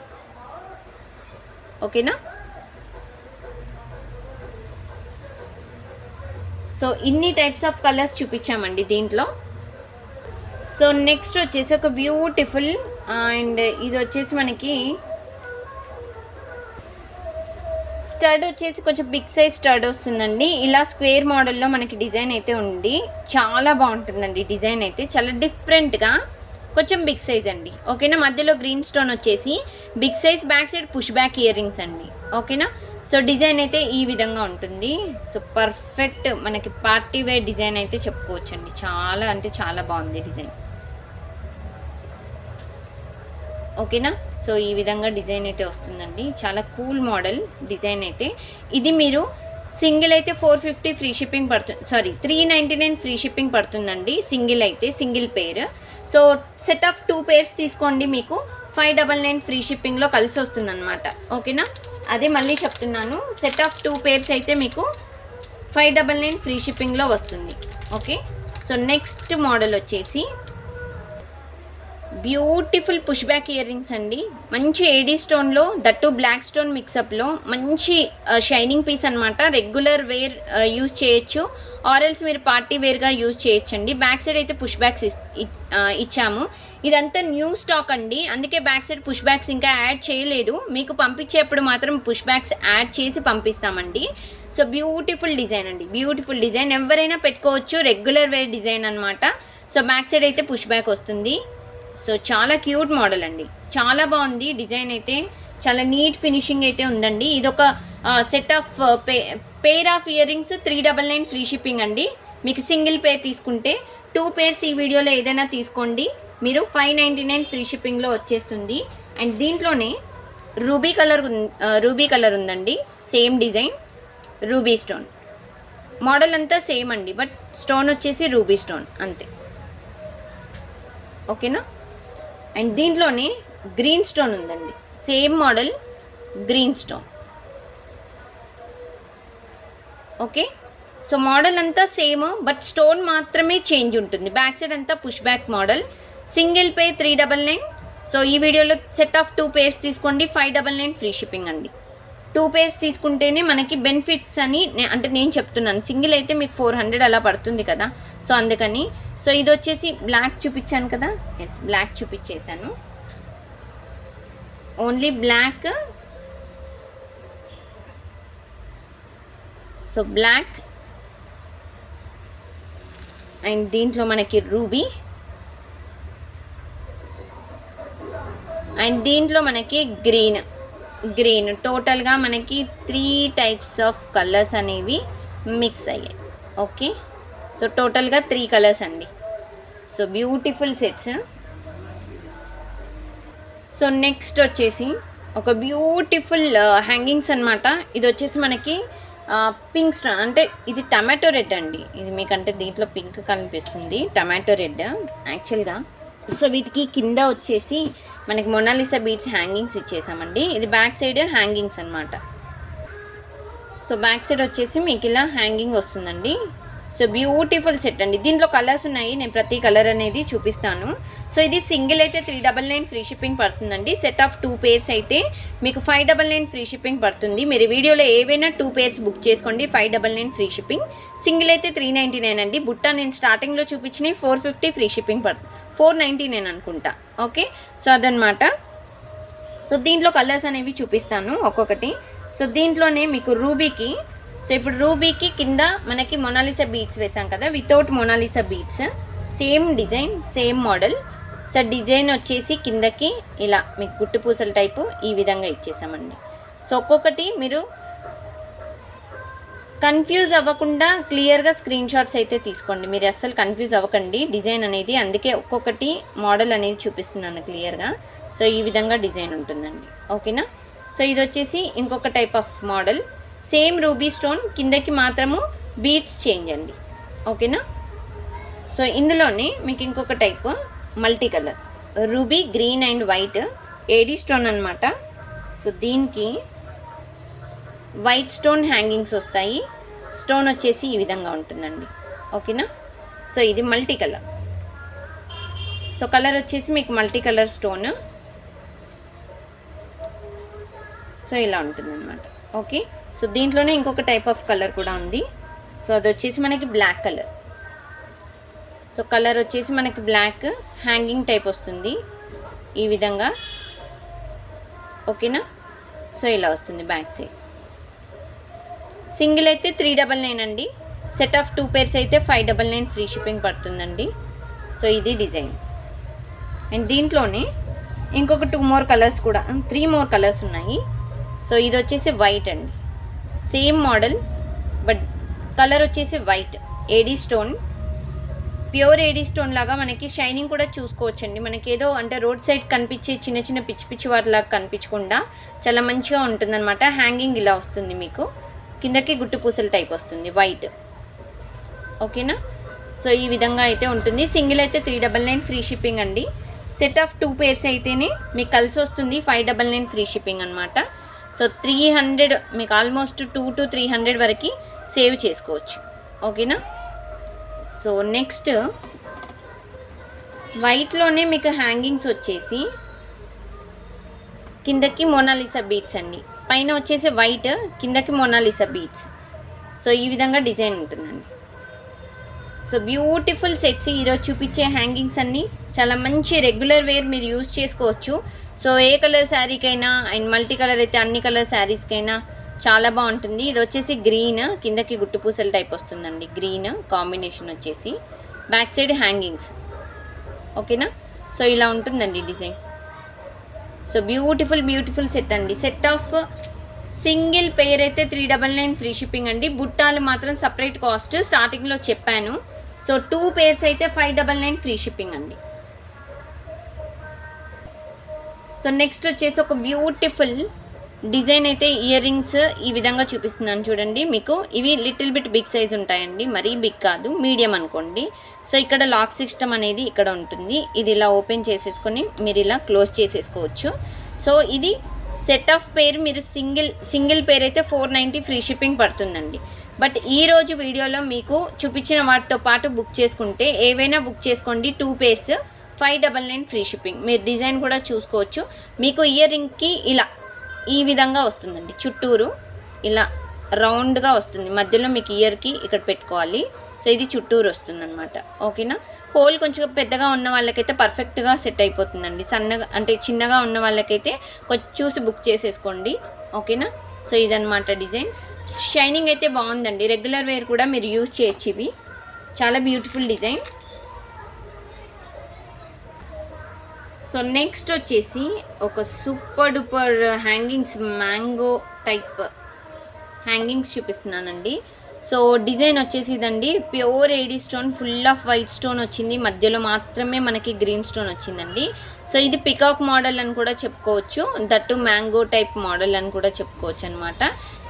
ఓకేనా, సో ఇన్ని టైప్స్ ఆఫ్ కలర్స్ చూపించామండి దీంట్లో. సో నెక్స్ట్ వచ్చేసి ఒక బ్యూటిఫుల్ అండ్ ఇది వచ్చేసి మనకి స్టడ్ వచ్చేసి కొంచెం బిగ్ సైజ్ స్టడ్ వస్తుందండి. ఇలా స్క్వేర్ మోడల్లో మనకి డిజైన్ అయితే ఉంది. చాలా బాగుంటుందండి డిజైన్ అయితే, చాలా డిఫరెంట్గా. కొంచెం బిగ్ సైజ్ అండి. ఓకేనా, మధ్యలో గ్రీన్ స్టోన్ వచ్చేసి big size, back side push back earrings అండి. ఓకేనా, సో డిజైన్ అయితే ఈ విధంగా ఉంటుంది. సో పర్ఫెక్ట్ మనకి పార్టీ వేర్ డిజైన్ అయితే చెప్పుకోవచ్చండి. చాలా అంటే చాలా బాగుంది డిజైన్. ఓకేనా, సో ఈ విధంగా డిజైన్ అయితే వస్తుందండి. చాలా కూల్ మోడల్ డిజైన్ అయితే. ఇది మీరు సింగిల్ అయితే 450 ఫ్రీ షిప్పింగ్ పడుతుంది, 399 ఫ్రీ షిప్పింగ్ పడుతుందండి సింగిల్ అయితే, single pair. So set of 2 pairs తీసుకోండి, మీకు 599 ఫ్రీ షిప్పింగ్లో కలిసి వస్తుంది అనమాట. ఓకేనా, అదే మళ్ళీ చెప్తున్నాను, సెట్ ఆఫ్ 2 పేర్స్ అయితే మీకు 599 ఫ్రీ షిప్పింగ్లో వస్తుంది. ఓకే, సో నెక్స్ట్ మోడల్ వచ్చేసి beautiful push back earrings అండి. మంచి ఏడీ స్టోన్లో, దట్టు బ్లాక్ స్టోన్ మిక్సప్లో, మంచి షైనింగ్ పీస్ అనమాట. రెగ్యులర్ వేర్ యూజ్ చేయొచ్చు, ఆర్ఎల్స్ మీరు పార్టీ వేర్గా యూజ్ చేయొచ్చండి. బ్యాక్ సైడ్ అయితే పుష్ బ్యాక్స్ ఇచ్చాము. ఇదంతా న్యూ స్టాక్ అండి, అందుకే బ్యాక్ సైడ్ పుష్ బ్యాక్స్ ఇంకా యాడ్ చేయలేదు. మీకు పంపించేప్పుడు మాత్రం పుష్ బ్యాక్స్ యాడ్ చేసి పంపిస్తామండి. సో బ్యూటిఫుల్ డిజైన్ అండి, బ్యూటిఫుల్ డిజైన్. ఎవరైనా పెట్టుకోవచ్చు, రెగ్యులర్ వేర్ డిజైన్ అనమాట. సో బ్యాక్ సైడ్ అయితే పుష్ బ్యాక్ వస్తుంది. సో చాలా క్యూట్ మోడల్ అండి, చాలా బాగుంది డిజైన్ అయితే. చాలా నీట్ ఫినిషింగ్ అయితే ఉందండి. ఇదొక set of pair of ear rings 399 free shipping అండి. మీకు సింగిల్ పేర్ తీసుకుంటే 2 పేర్స్ ఈ వీడియోలో ఏదైనా తీసుకోండి, మీరు 599 ఫ్రీ షిప్పింగ్లో వచ్చేస్తుంది. అండ్ దీంట్లోనే రూబీ కలర్ ఉందండి, same design ruby stone. Model అంతా సేమ్ అండి, బట్ స్టోన్ వచ్చేసి రూబీ స్టోన్ అంతే. ఓకేనా. అండ్ దీంట్లోనే గ్రీన్ స్టోన్ ఉందండి, same model green stone. Okay. So model అంతా సేమ్, బట్ స్టోన్ మాత్రమే చేంజ్ ఉంటుంది. బ్యాక్ సైడ్ అంతా push back model. Single pay 399. So ఈ వీడియోలో సెట్ ఆఫ్ 2 పేర్స్ తీసుకోండి, 599 ఫ్రీ షిప్పింగ్ అండి. 2 పేర్స్ తీసుకుంటేనే మనకి బెనిఫిట్స్ అని అంటే నేను చెప్తున్నాను. సింగిల్ అయితే మీకు 400 అలా పడుతుంది కదా, సో అందుకని. సో ఇది వచ్చేసి బ్లాక్ చూపించాను కదా, ఎస్ బ్లాక్ చూపించేశాను, only black. So black and దీంట్లో మనకి రూబీ అండ్ దీంట్లో మనకి గ్రీన్ టోటల్గా మనకి 3 టైప్స్ ఆఫ్ కలర్స్ అనేవి మిక్స్ అయ్యాయి. ఓకే. సో టోటల్గా 3 కలర్స్ అండి. So beautiful sets. So next వచ్చేసి ఒక బ్యూటిఫుల్ హ్యాంగింగ్స్ అనమాట. ఇది వచ్చేసి మనకి పింక్ స్టోన్, అంటే ఇది టమాటో రెడ్ అండి. ఇది మీకంటే దీంట్లో పింక్ కనిపిస్తుంది, టమాటో రెడ్ యాక్చువల్గా. సో వీటికి కింద వచ్చేసి మనకి మొనాలిసా బీడ్స్ హ్యాంగింగ్స్ ఇచ్చేసామండి. ఇది బ్యాక్ సైడ్ హ్యాంగింగ్స్ అనమాట. సో బ్యాక్ సైడ్ వచ్చేసి మీకు ఇలా హ్యాంగింగ్ వస్తుందండి. సో బ్యూటిఫుల్ సెట్ అండి. దీంట్లో కలర్స్ ఉన్నాయి, నేను ప్రతి కలర్ అనేది చూపిస్తాను. సో ఇది సింగిల్ అయితే 399 ఫ్రీ షిప్పింగ్ పడుతుందండి. సెట్ ఆఫ్ 2 పేర్స్ అయితే మీకు 599 ఫ్రీ షిప్పింగ్ పడుతుంది. మీరు వీడియోలో ఏవైనా 2 పేర్స్ బుక్ చేసుకోండి, 599 ఫ్రీ షిప్పింగ్. సింగిల్ అయితే 399 అండి. బుట్ట నేను స్టార్టింగ్లో చూపించినవి 450 ఫ్రీ షిప్పింగ్ 499 అనుకుంటా. ఓకే. సో అదనమాట. సో దీంట్లో కలర్స్ అనేవి చూపిస్తాను ఒక్కొక్కటి. సో దీంట్లోనే మీకు రూబీకి, సో ఇప్పుడు రూబీకి కింద మనకి మొనాలిసా బీడ్స్ వేసాం కదా, without Mona Lisa beads, same design same model. So design వచ్చేసి కిందకి ఇలా మీకు గుట్టు పూసల టైపు ఈ విధంగా ఇచ్చేసామండి. సో ఒక్కొక్కటి మీరు కన్ఫ్యూజ్ అవ్వకుండా క్లియర్గా స్క్రీన్ షాట్స్ అయితే తీసుకోండి. మీరు అస్సలు కన్ఫ్యూజ్ అవ్వకండి డిజైన్ అనేది, అందుకే ఒక్కొక్కటి మోడల్ అనేది చూపిస్తున్నాను క్లియర్గా. సో ఈ విధంగా డిజైన్ ఉంటుందండి. ఓకేనా. సో ఇది వచ్చేసి ఇంకొక type of model, same ruby stone, కిందకి మాత్రము బీడ్స్ చేంజ్ అండి. ఓకేనా. సో ఇందులోనే మీకు ఇంకొక type multi colour ruby green and white AD stone అనమాట. సో దీనికి వైట్ స్టోన్ హ్యాంగింగ్స్ వస్తాయి. స్టోన్ వచ్చేసి ఈ విధంగా ఉంటుందండి. ఓకేనా. సో ఇది మల్టీ కలర్. సో కలర్ వచ్చేసి మీకు మల్టీ కలర్ స్టోన్. సో ఇలా ఉంటుందన్నమాట. ఓకే. సో దీంట్లోనే ఇంకొక టైప్ ఆఫ్ కలర్ కూడా ఉంది. సో అది వచ్చేసి మనకి బ్లాక్ కలర్. సో కలర్ వచ్చేసి మనకి బ్లాక్ హ్యాంగింగ్ టైప్ వస్తుంది ఈ విధంగా. ఓకేనా. సో ఇలా వస్తుంది బ్యాక్ సైడ్. సింగిల్ అయితే 399 అండి. సెట్ ఆఫ్ 2 పేర్స్ అయితే 599 ఫ్రీ షిప్పింగ్ పడుతుందండి. సో ఇది డిజైన్. అండ్ దీంట్లోనే ఇంకొక 2 మోర్ కలర్స్ కూడా 3 మోర్ కలర్స్ ఉన్నాయి. సో ఇది వచ్చేసి వైట్ అండి, సేమ్ మోడల్ బట్ కలర్ వచ్చేసి white AD stone, pure AD stone లాగా మనకి షైనింగ్ కూడా చూసుకోవచ్చండి. మనకి ఏదో అంటే రోడ్ సైడ్ కనిపించే చిన్న చిన్న పిచ్చి పిచ్చి వాటిలాగా కనిపించకుండా చాలా మంచిగా ఉంటుందన్నమాట. హ్యాంగింగ్ ఇలా వస్తుంది, మీకు కిందకి గుట్టు పూసల టైప్ వస్తుంది వైట్. ఓకేనా. సో ఈ విధంగా అయితే ఉంటుంది. సింగిల్ అయితే 399 ఫ్రీ షిప్పింగ్ అండి. సెట్ ఆఫ్ 2 పేర్స్ అయితేనే మీకు కలిసి వస్తుంది 599 ఫ్రీ షిప్పింగ్ అనమాట. సో 300 మీకు ఆల్మోస్ట్ 2 to 300 వరకు సేవ్ చేసుకోవచ్చు. ఓకేనా. సో నెక్స్ట్ వైట్లోనే మీకు హ్యాంగింగ్స్ వచ్చేసి కిందకి మొనాలిసా బీడ్స్ అండి, పైన వచ్చేసి వైట్, కిందకి మొనాలిసా బీడ్స్. సో ఈ విధంగా డిజైన్ ఉంటుందండి. సో బ్యూటిఫుల్ సెట్స్ ఈరోజు చూపించే హ్యాంగింగ్స్ అన్నీ చాలా మంచి రెగ్యులర్ వేర్ మీరు యూజ్ చేసుకోవచ్చు. సో ఏ కలర్ శారీకైనా అండ్ మల్టీ కలర్ అయితే అన్ని కలర్ శారీస్కైనా చాలా బాగుంటుంది. ఇది వచ్చేసి గ్రీన్, కిందకి గుట్టు పూసల టైప్ వస్తుందండి, గ్రీన్ కాంబినేషన్ వచ్చేసి. Back side hangings. ఓకేనా. సో ఇలా ఉంటుందండి డిజైన్. సో బ్యూటిఫుల్ సెట్ అండి. సెట్ ఆఫ్ సింగిల్ పేర్ అయితే 399 ఫ్రీ షిప్పింగ్ అండి. బుట్టాలు మాత్రం సపరేట్ కాస్ట్ స్టార్టింగ్లో చెప్పాను. సో 2 పేర్స్ అయితే 599 ఫ్రీ షిప్పింగ్ అండి. సో నెక్స్ట్ వచ్చేసి ఒక బ్యూటిఫుల్ డిజైన్ అయితే ఇయర్ రింగ్స్ ఈ విధంగా చూపిస్తున్నాను చూడండి. మీకు ఇవి లిటిల్ బిట్ బిగ్ సైజ్ ఉంటాయండి, మరీ బిగ్ కాదు, మీడియం అనుకోండి. సో ఇక్కడ లాక్ సిస్టమ్ అనేది ఇక్కడ ఉంటుంది. ఇది ఇలా ఓపెన్ చేసేసుకొని మీరు ఇలా క్లోజ్ చేసేసుకోవచ్చు. సో ఇది సెట్ ఆఫ్ పేర్ మీరు సింగిల్ పేర్ అయితే 490 ఫ్రీ షిప్పింగ్ పడుతుందండి. బట్ ఈరోజు వీడియోలో మీకు చూపించిన వాటితో పాటు బుక్ చేసుకుంటే ఏవైనా బుక్ చేసుకోండి 2 పేర్స్ 599 ఫ్రీ షిప్పింగ్. మీరు డిజైన్ కూడా చూసుకోవచ్చు. మీకు ఇయర్ రింగ్కి ఇలా ఈ విధంగా వస్తుందండి, చుట్టూరు ఇలా రౌండ్గా వస్తుంది. మధ్యలో మీకు ఇయర్కి ఇక్కడ పెట్టుకోవాలి. సో ఇది చుట్టూరు వస్తుంది అనమాట. ఓకేనా. హోల్ కొంచెం పెద్దగా ఉన్న వాళ్ళకైతే పర్ఫెక్ట్గా సెట్ అయిపోతుందండి. సన్నగా అంటే చిన్నగా ఉన్న వాళ్ళకైతే కొంచెం చూసి బుక్ చేసేసుకోండి. ఓకేనా. సో ఇదనమాట డిజైన్. షైనింగ్ అయితే బాగుందండి. రెగ్యులర్ వేర్ కూడా మీరు యూజ్ చేయొచ్చు. ఇవి చాలా బ్యూటిఫుల్ డిజైన్. సో నెక్స్ట్ వచ్చేసి ఒక super duper hangings, mango type hangings చూపిస్తున్నానండి. సో డిజైన్ వచ్చేసి ఇదండి, pure AD stone, full off white stone వచ్చింది. మధ్యలో మాత్రమే మనకి గ్రీన్ స్టోన్ వచ్చిందండి. సో ఇది పికాక్ మోడల్ అని కూడా చెప్పుకోవచ్చు, దట్టు మ్యాంగో టైప్ మోడల్ అని కూడా చెప్పుకోవచ్చు అనమాట.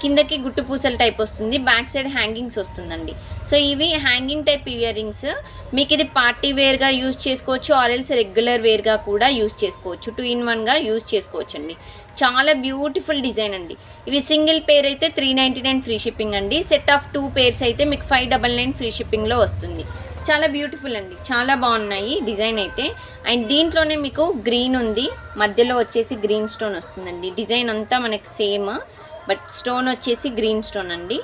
కిందకి గుట్టు పూసల టైప్ వస్తుంది, బ్యాక్ సైడ్ హ్యాంగింగ్స్ వస్తుందండి. సో ఇవి హ్యాంగింగ్ టైప్ ఇయర్ రింగ్స్. మీకు ఇది పార్టీ వేర్గా యూజ్ చేసుకోవచ్చు, ఆరెల్స్ రెగ్యులర్ వేర్గా కూడా యూజ్ చేసుకోవచ్చు. 2 in 1గా యూజ్ చేసుకోవచ్చు అండి. చాలా బ్యూటిఫుల్ డిజైన్ అండి. ఇవి సింగిల్ పేర్ అయితే 399 ఫ్రీ షిప్పింగ్ అండి. సెట్ ఆఫ్ 2 పేర్స్ అయితే మీకు 599 ఫ్రీ షిప్పింగ్లో వస్తుంది. చాలా బ్యూటిఫుల్ అండి, చాలా బాగున్నాయి డిజైన్ అయితే. అండ్ దీంట్లోనే మీకు గ్రీన్ ఉంది, మధ్యలో వచ్చేసి గ్రీన్ స్టోన్ వస్తుందండి. డిజైన్ అంతా మనకి సేమ్, బట్ స్టోన్ వచ్చేసి గ్రీన్ స్టోన్ అండి,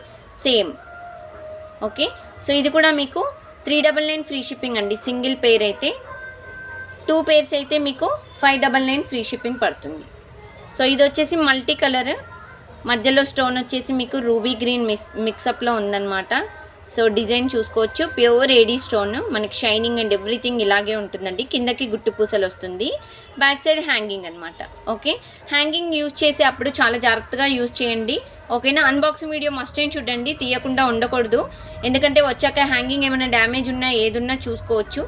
సేమ్. ఓకే. సో ఇది కూడా మీకు 399 ఫ్రీ షిప్పింగ్ అండి. సింగిల్ పేర్ అయితే 2 పేర్స్ అయితే మీకు 599 ఫ్రీ షిప్పింగ్ పడుతుంది. సో ఇది వచ్చేసి మల్టీ కలర్, మధ్యలో స్టోన్ వచ్చేసి మీకు రూబీ గ్రీన్ మిక్సప్లో ఉందన్నమాట. సో డిజైన్ చూసుకోవచ్చు, ప్యూర్ ఏడీ స్టోన్, మనకి షైనింగ్ అండ్ ఎవ్రీథింగ్ ఇలాగే ఉంటుందండి. కిందకి గుట్టు పూసలు వస్తుంది, బ్యాక్ సైడ్ హ్యాంగింగ్ అనమాట. ఓకే. హ్యాంగింగ్ యూజ్ చేసే అప్పుడు చాలా జాగ్రత్తగా యూజ్ చేయండి. ఓకేనా. అన్బాక్సింగ్ వీడియో మస్ట్ అండ్ చూడండి, తీయకుండా ఉండకూడదు. ఎందుకంటే వచ్చాక హ్యాంగింగ్ ఏమైనా డ్యామేజ్ ఉన్నా ఏదున్నా చూసుకోవచ్చు.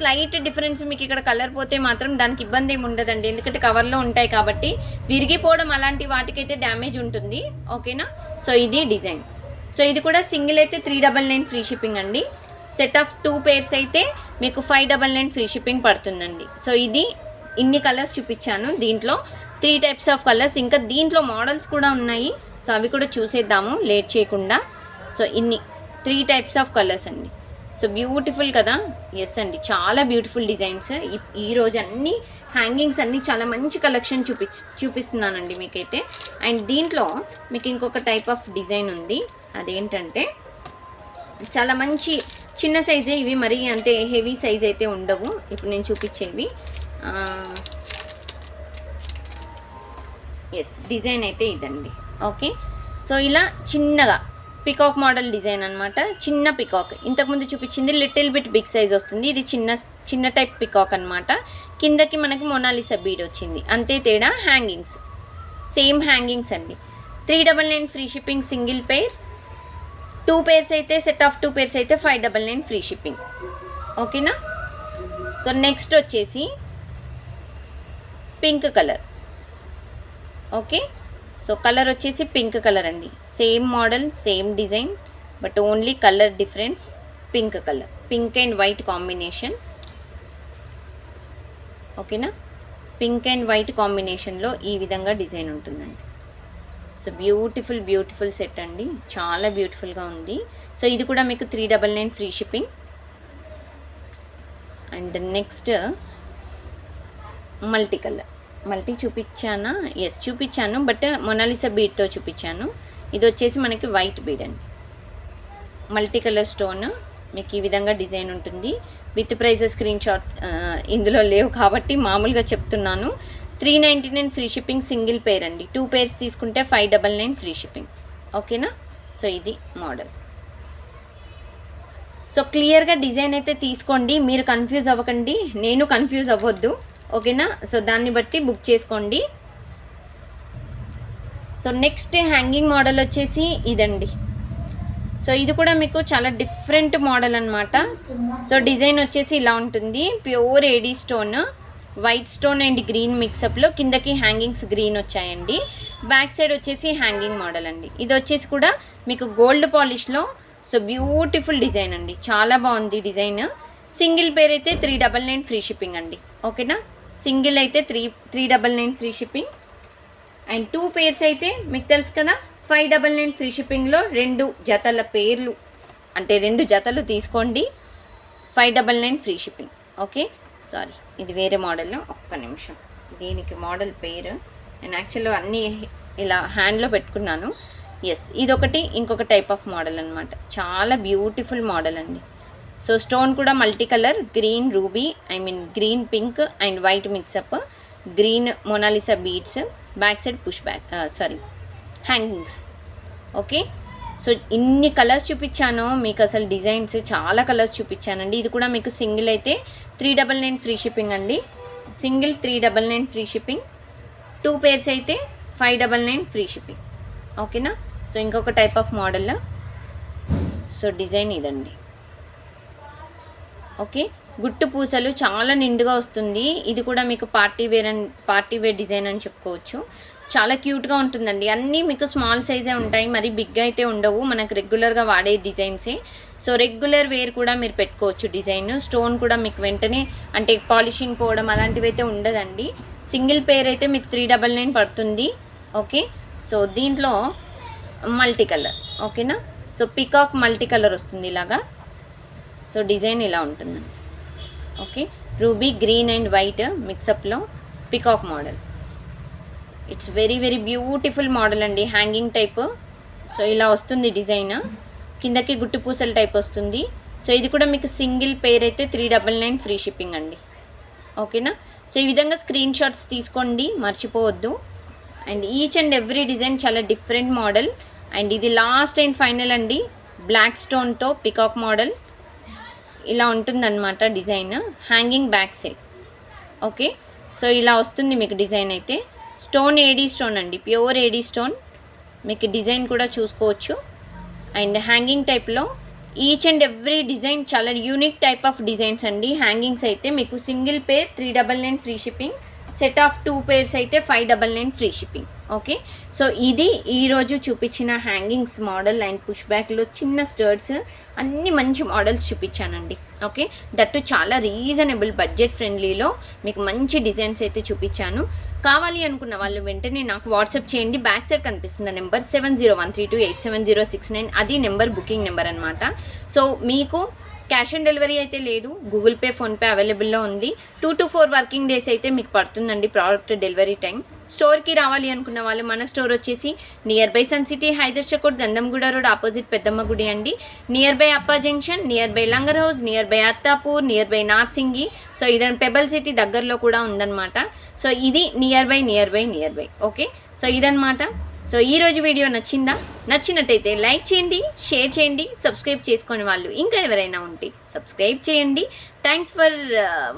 స్లైట్ డిఫరెన్స్ మీకు ఇక్కడ కలర్ పోతే మాత్రం దానికి ఇబ్బంది ఏమి ఉండదండి, ఎందుకంటే కవర్లో ఉంటాయి కాబట్టి. విరిగిపోవడం అలాంటి వాటికైతే డ్యామేజ్ ఉంటుంది. ఓకేనా. సో ఇది డిజైన్. సో ఇది కూడా సింగిల్ అయితే 399 ఫ్రీ షిప్పింగ్ అండి. సెట్ ఆఫ్ 2 పేర్స్ అయితే మీకు 599 ఫ్రీ షిప్పింగ్ పడుతుందండి. సో ఇది ఇన్ని కలర్స్ చూపించాను, దీంట్లో 3 టైప్స్ ఆఫ్ కలర్స్, ఇంకా దీంట్లో మోడల్స్ కూడా ఉన్నాయి. సో అవి కూడా చూసేద్దాము లేట్ చేయకుండా. సో ఇన్ని 3 టైప్స్ ఆఫ్ కలర్స్ అండి. సో బ్యూటిఫుల్ కదా. ఎస్ అండి, చాలా బ్యూటిఫుల్ డిజైన్స్. ఈరోజు అన్ని హ్యాంగింగ్స్ అన్నీ చాలా మంచి కలెక్షన్ చూపిస్తున్నానండి మీకైతే. అండ్ దీంట్లో మీకు ఇంకొక టైప్ ఆఫ్ డిజైన్ ఉంది, అదేంటంటే చాలా మంచి చిన్న సైజే ఇవి, మరీ అంతే హెవీ సైజ్ అయితే ఉండవు. ఇప్పుడు నేను చూపించేవి. ఎస్, డిజైన్ అయితే ఇదండి. ఓకే. సో ఇలా చిన్నగా పికాక్ మోడల్ డిజైన్ అనమాట, చిన్న పికాక్. ఇంతకుముందు చూపించింది లిటిల్ బిట్ బిగ్ సైజ్ వస్తుంది, ఇది చిన్న టైప్ పికాక్ అనమాట. కిందకి మనకి మొనాలిసా బీడ్ వచ్చింది, అంతే తేడా. హ్యాంగింగ్స్ సేమ్ హ్యాంగింగ్స్ అండి. 399 ఫ్రీ షిప్పింగ్ సింగిల్ పేర్. 2 పేర్స్ అయితే సెట్ ఆఫ్ 2 పేర్స్ అయితే 599 ఫ్రీ షిప్పింగ్. ఓకేనా. సో నెక్స్ట్ వచ్చేసి pink colour. Okay. So colour వచ్చేసి పింక్ కలర్ అండి. Same model, same design, but only colour difference. Pink colour, pink and white combination. ఓకేనా. Pink and white కాంబినేషన్లో ఈ విధంగా design ఉంటుందండి. సో బ్యూటిఫుల్ సెట్ అండి, చాలా బ్యూటిఫుల్గా ఉంది. సో ఇది కూడా మీకు 399 free shipping. And next multi colour. Multi చూపించానా? ఎస్ చూపించాను, బట్ మొనాలిసా బీడ్తో చూపించాను. ఇది వచ్చేసి మనకి వైట్ బీడ్ అండి, మల్టీ కలర్ స్టోన్. మీకు ఈ విధంగా డిజైన్ ఉంటుంది. విత్ ప్రైజ్ స్క్రీన్ షాట్ ఇందులో లేవు కాబట్టి మామూలుగా చెప్తున్నాను. 399 ఫ్రీ షిప్పింగ్ సింగిల్ పేర్ అండి. 2 పేర్స్ తీసుకుంటే 599 ఫ్రీ షిప్పింగ్. ఓకేనా. సో ఇది మోడల్. సో క్లియర్గా డిజైన్ అయితే తీసుకోండి, మీరు కన్ఫ్యూజ్ అవ్వకండి, నేను కన్ఫ్యూజ్ అవ్వద్దు. ఓకేనా. సో దాన్ని బట్టి బుక్ చేసుకోండి. సో నెక్స్ట్ హ్యాంగింగ్ మోడల్ వచ్చేసి ఇదండి. సో ఇది కూడా మీకు చాలా డిఫరెంట్ మోడల్ అనమాట. సో డిజైన్ వచ్చేసి ఇలా ఉంటుంది, pure AD stone, white stone and green మిక్సప్లో కిందకి హ్యాంగింగ్స్ గ్రీన్ వచ్చాయండి. బ్యాక్ సైడ్ వచ్చేసి హ్యాంగింగ్ మోడల్ అండి. ఇది వచ్చేసి కూడా మీకు గోల్డ్ పాలిష్లో. సో బ్యూటిఫుల్ డిజైన్ అండి, చాలా బాగుంది డిజైన్. సింగిల్ పేర్ అయితే 399 ఫ్రీ షిప్పింగ్ అండి. ఓకేనా, సింగిల్ అయితే 399 ఫ్రీ షిప్పింగ్. అండ్ 2 పేర్స్ అయితే మీకు తెలుసు కదా 599 ఫ్రీ షిప్పింగ్లో 2 జతల పేర్లు అంటే 2 జతలు తీసుకోండి, 599 ఫ్రీ షిప్పింగ్. ఓకే, సారీ ఇది వేరే మోడల్, ఒక్క నిమిషం. దీనికి మోడల్ పేరు నేను యాక్చువల్గా అన్నీ ఇలా హ్యాండ్లో పెట్టుకున్నాను. ఎస్, ఇదొకటి ఇంకొక టైప్ ఆఫ్ మోడల్ అనమాట. చాలా బ్యూటిఫుల్ మోడల్ అండి. సో స్టోన్ కూడా multi colour, green ruby, green pink and white mix up, green Mona Lisa beads, back side push back hangings. Okay, so ఇన్ని కలర్స్ చూపించాను మీకు, అసలు డిజైన్స్ చాలా కలర్స్ చూపించానండి. ఇది కూడా మీకు సింగిల్ అయితే 399 ఫ్రీ షిప్పింగ్ అండి. సింగిల్ 399 ఫ్రీ షిప్పింగ్, 2 పేర్స్ అయితే 599 ఫ్రీ షిప్పింగ్. ఓకేనా, సో ఇంకొక type of model. So design ఇదండి. ఓకే, గుట్టు పూసలు చాలా నిండుగా వస్తుంది. ఇది కూడా మీకు పార్టీ వేర్ డిజైన్ అని చెప్పుకోవచ్చు. చాలా క్యూట్గా ఉంటుందండి. అన్నీ మీకు స్మాల్ సైజే ఉంటాయి, మరి బిగ్గా అయితే ఉండవు. మనకు రెగ్యులర్గా వాడే డిజైన్సే. సో రెగ్యులర్ వేర్ కూడా మీరు పెట్టుకోవచ్చు డిజైన్. స్టోన్ కూడా మీకు వెంటనే అంటే పాలిషింగ్ పోవడం అలాంటివి అయితే ఉండదండి. సింగిల్ పేర్ అయితే మీకు 399 పడుతుంది. ఓకే, సో దీంట్లో మల్టీ కలర్. ఓకేనా, సో పికాక్ మల్టీ కలర్ వస్తుంది ఇలాగా. సో డిజైన్ ఇలా ఉంటుందండి. Okay, ruby green and white మిక్సప్లో peacock model. It's very very beautiful model అండి, హ్యాంగింగ్ టైప్. సో ఇలా వస్తుంది డిజైన్, కిందకి గుట్టు పూసల టైప్ వస్తుంది. సో ఇది కూడా మీకు సింగిల్ పేర్ అయితే 399 ఫ్రీ షిప్పింగ్ అండి. ఓకేనా, సో ఈ విధంగా స్క్రీన్ షాట్స్ తీసుకోండి, మర్చిపోవద్దు. And each and every design చాలా డిఫరెంట్ మోడల్. అండ్ ఇది లాస్ట్ అండ్ ఫైనల్ అండి, బ్లాక్ స్టోన్తో పికాక్ మోడల్. ఇలా ఉంటుందన్నమాట design, hanging back side. Okay, so ఇలా వస్తుంది మీకు డిజైన్ అయితే. స్టోన్ ఏడీ స్టోన్ అండి, ప్యూర్ ఏడీ స్టోన్. మీకు డిజైన్ కూడా చూసుకోవచ్చు. అండ్ హ్యాంగింగ్ టైప్లో ఈచ్ అండ్ ఎవ్రీ డిజైన్ చాలా యూనిక్ టైప్ ఆఫ్ డిజైన్స్ అండి. హ్యాంగింగ్స్ అయితే మీకు single pair 399 free shipping, set of 2 pairs అయితే 599 ఫ్రీ షిప్పింగ్. ఓకే, సో ఇది ఈరోజు చూపించిన హ్యాంగింగ్స్ మోడల్ అండ్ పుష్ బ్యాక్లో చిన్న స్టర్ట్స్ అన్ని మంచి మోడల్స్ చూపించానండి. ఓకే, దట్టు చాలా రీజనబుల్ బడ్జెట్ ఫ్రెండ్లీలో మీకు మంచి డిజైన్స్ అయితే చూపించాను. కావాలి అనుకున్న వాళ్ళు వెంటనే నాకు వాట్సాప్ చేయండి. బ్యాక్ సైడ్ కనిపిస్తున్న నెంబర్ 7013287069, అది నెంబర్ బుకింగ్ నెంబర్ అనమాట. సో మీకు క్యాష్ ఆన్ డెలివరీ అయితే లేదు, గూగుల్ పే ఫోన్పే అవైలబుల్లో ఉంది. 2 to 4 వర్కింగ్ డేస్ అయితే మీకు పడుతుందండి ప్రోడక్ట్ డెలివరీ టైం. స్టోర్కి రావాలి అనుకున్న వాళ్ళు మన స్టోర్ వచ్చేసి nearby sun city, Hydershakote, Gandhamguda road opposite Peddamma Gudi అండి. Nearby Appa junction, nearby Langar House, nearby Attapur, nearby Narsingi. So ఇదని పెబల్ సిటీ దగ్గరలో కూడా ఉందన్నమాట. సో ఇది నియర్ బై. ఓకే, సో ఇదన్నమాట. సో ఈరోజు వీడియో నచ్చినట్టయితే లైక్ చేయండి, షేర్ చేయండి, సబ్స్క్రైబ్ చేసుకునే వాళ్ళు ఇంకా ఎవరైనా ఉంటే సబ్స్క్రైబ్ చేయండి. Thanks for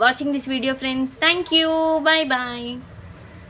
watching this video friends. Thank you, bye bye.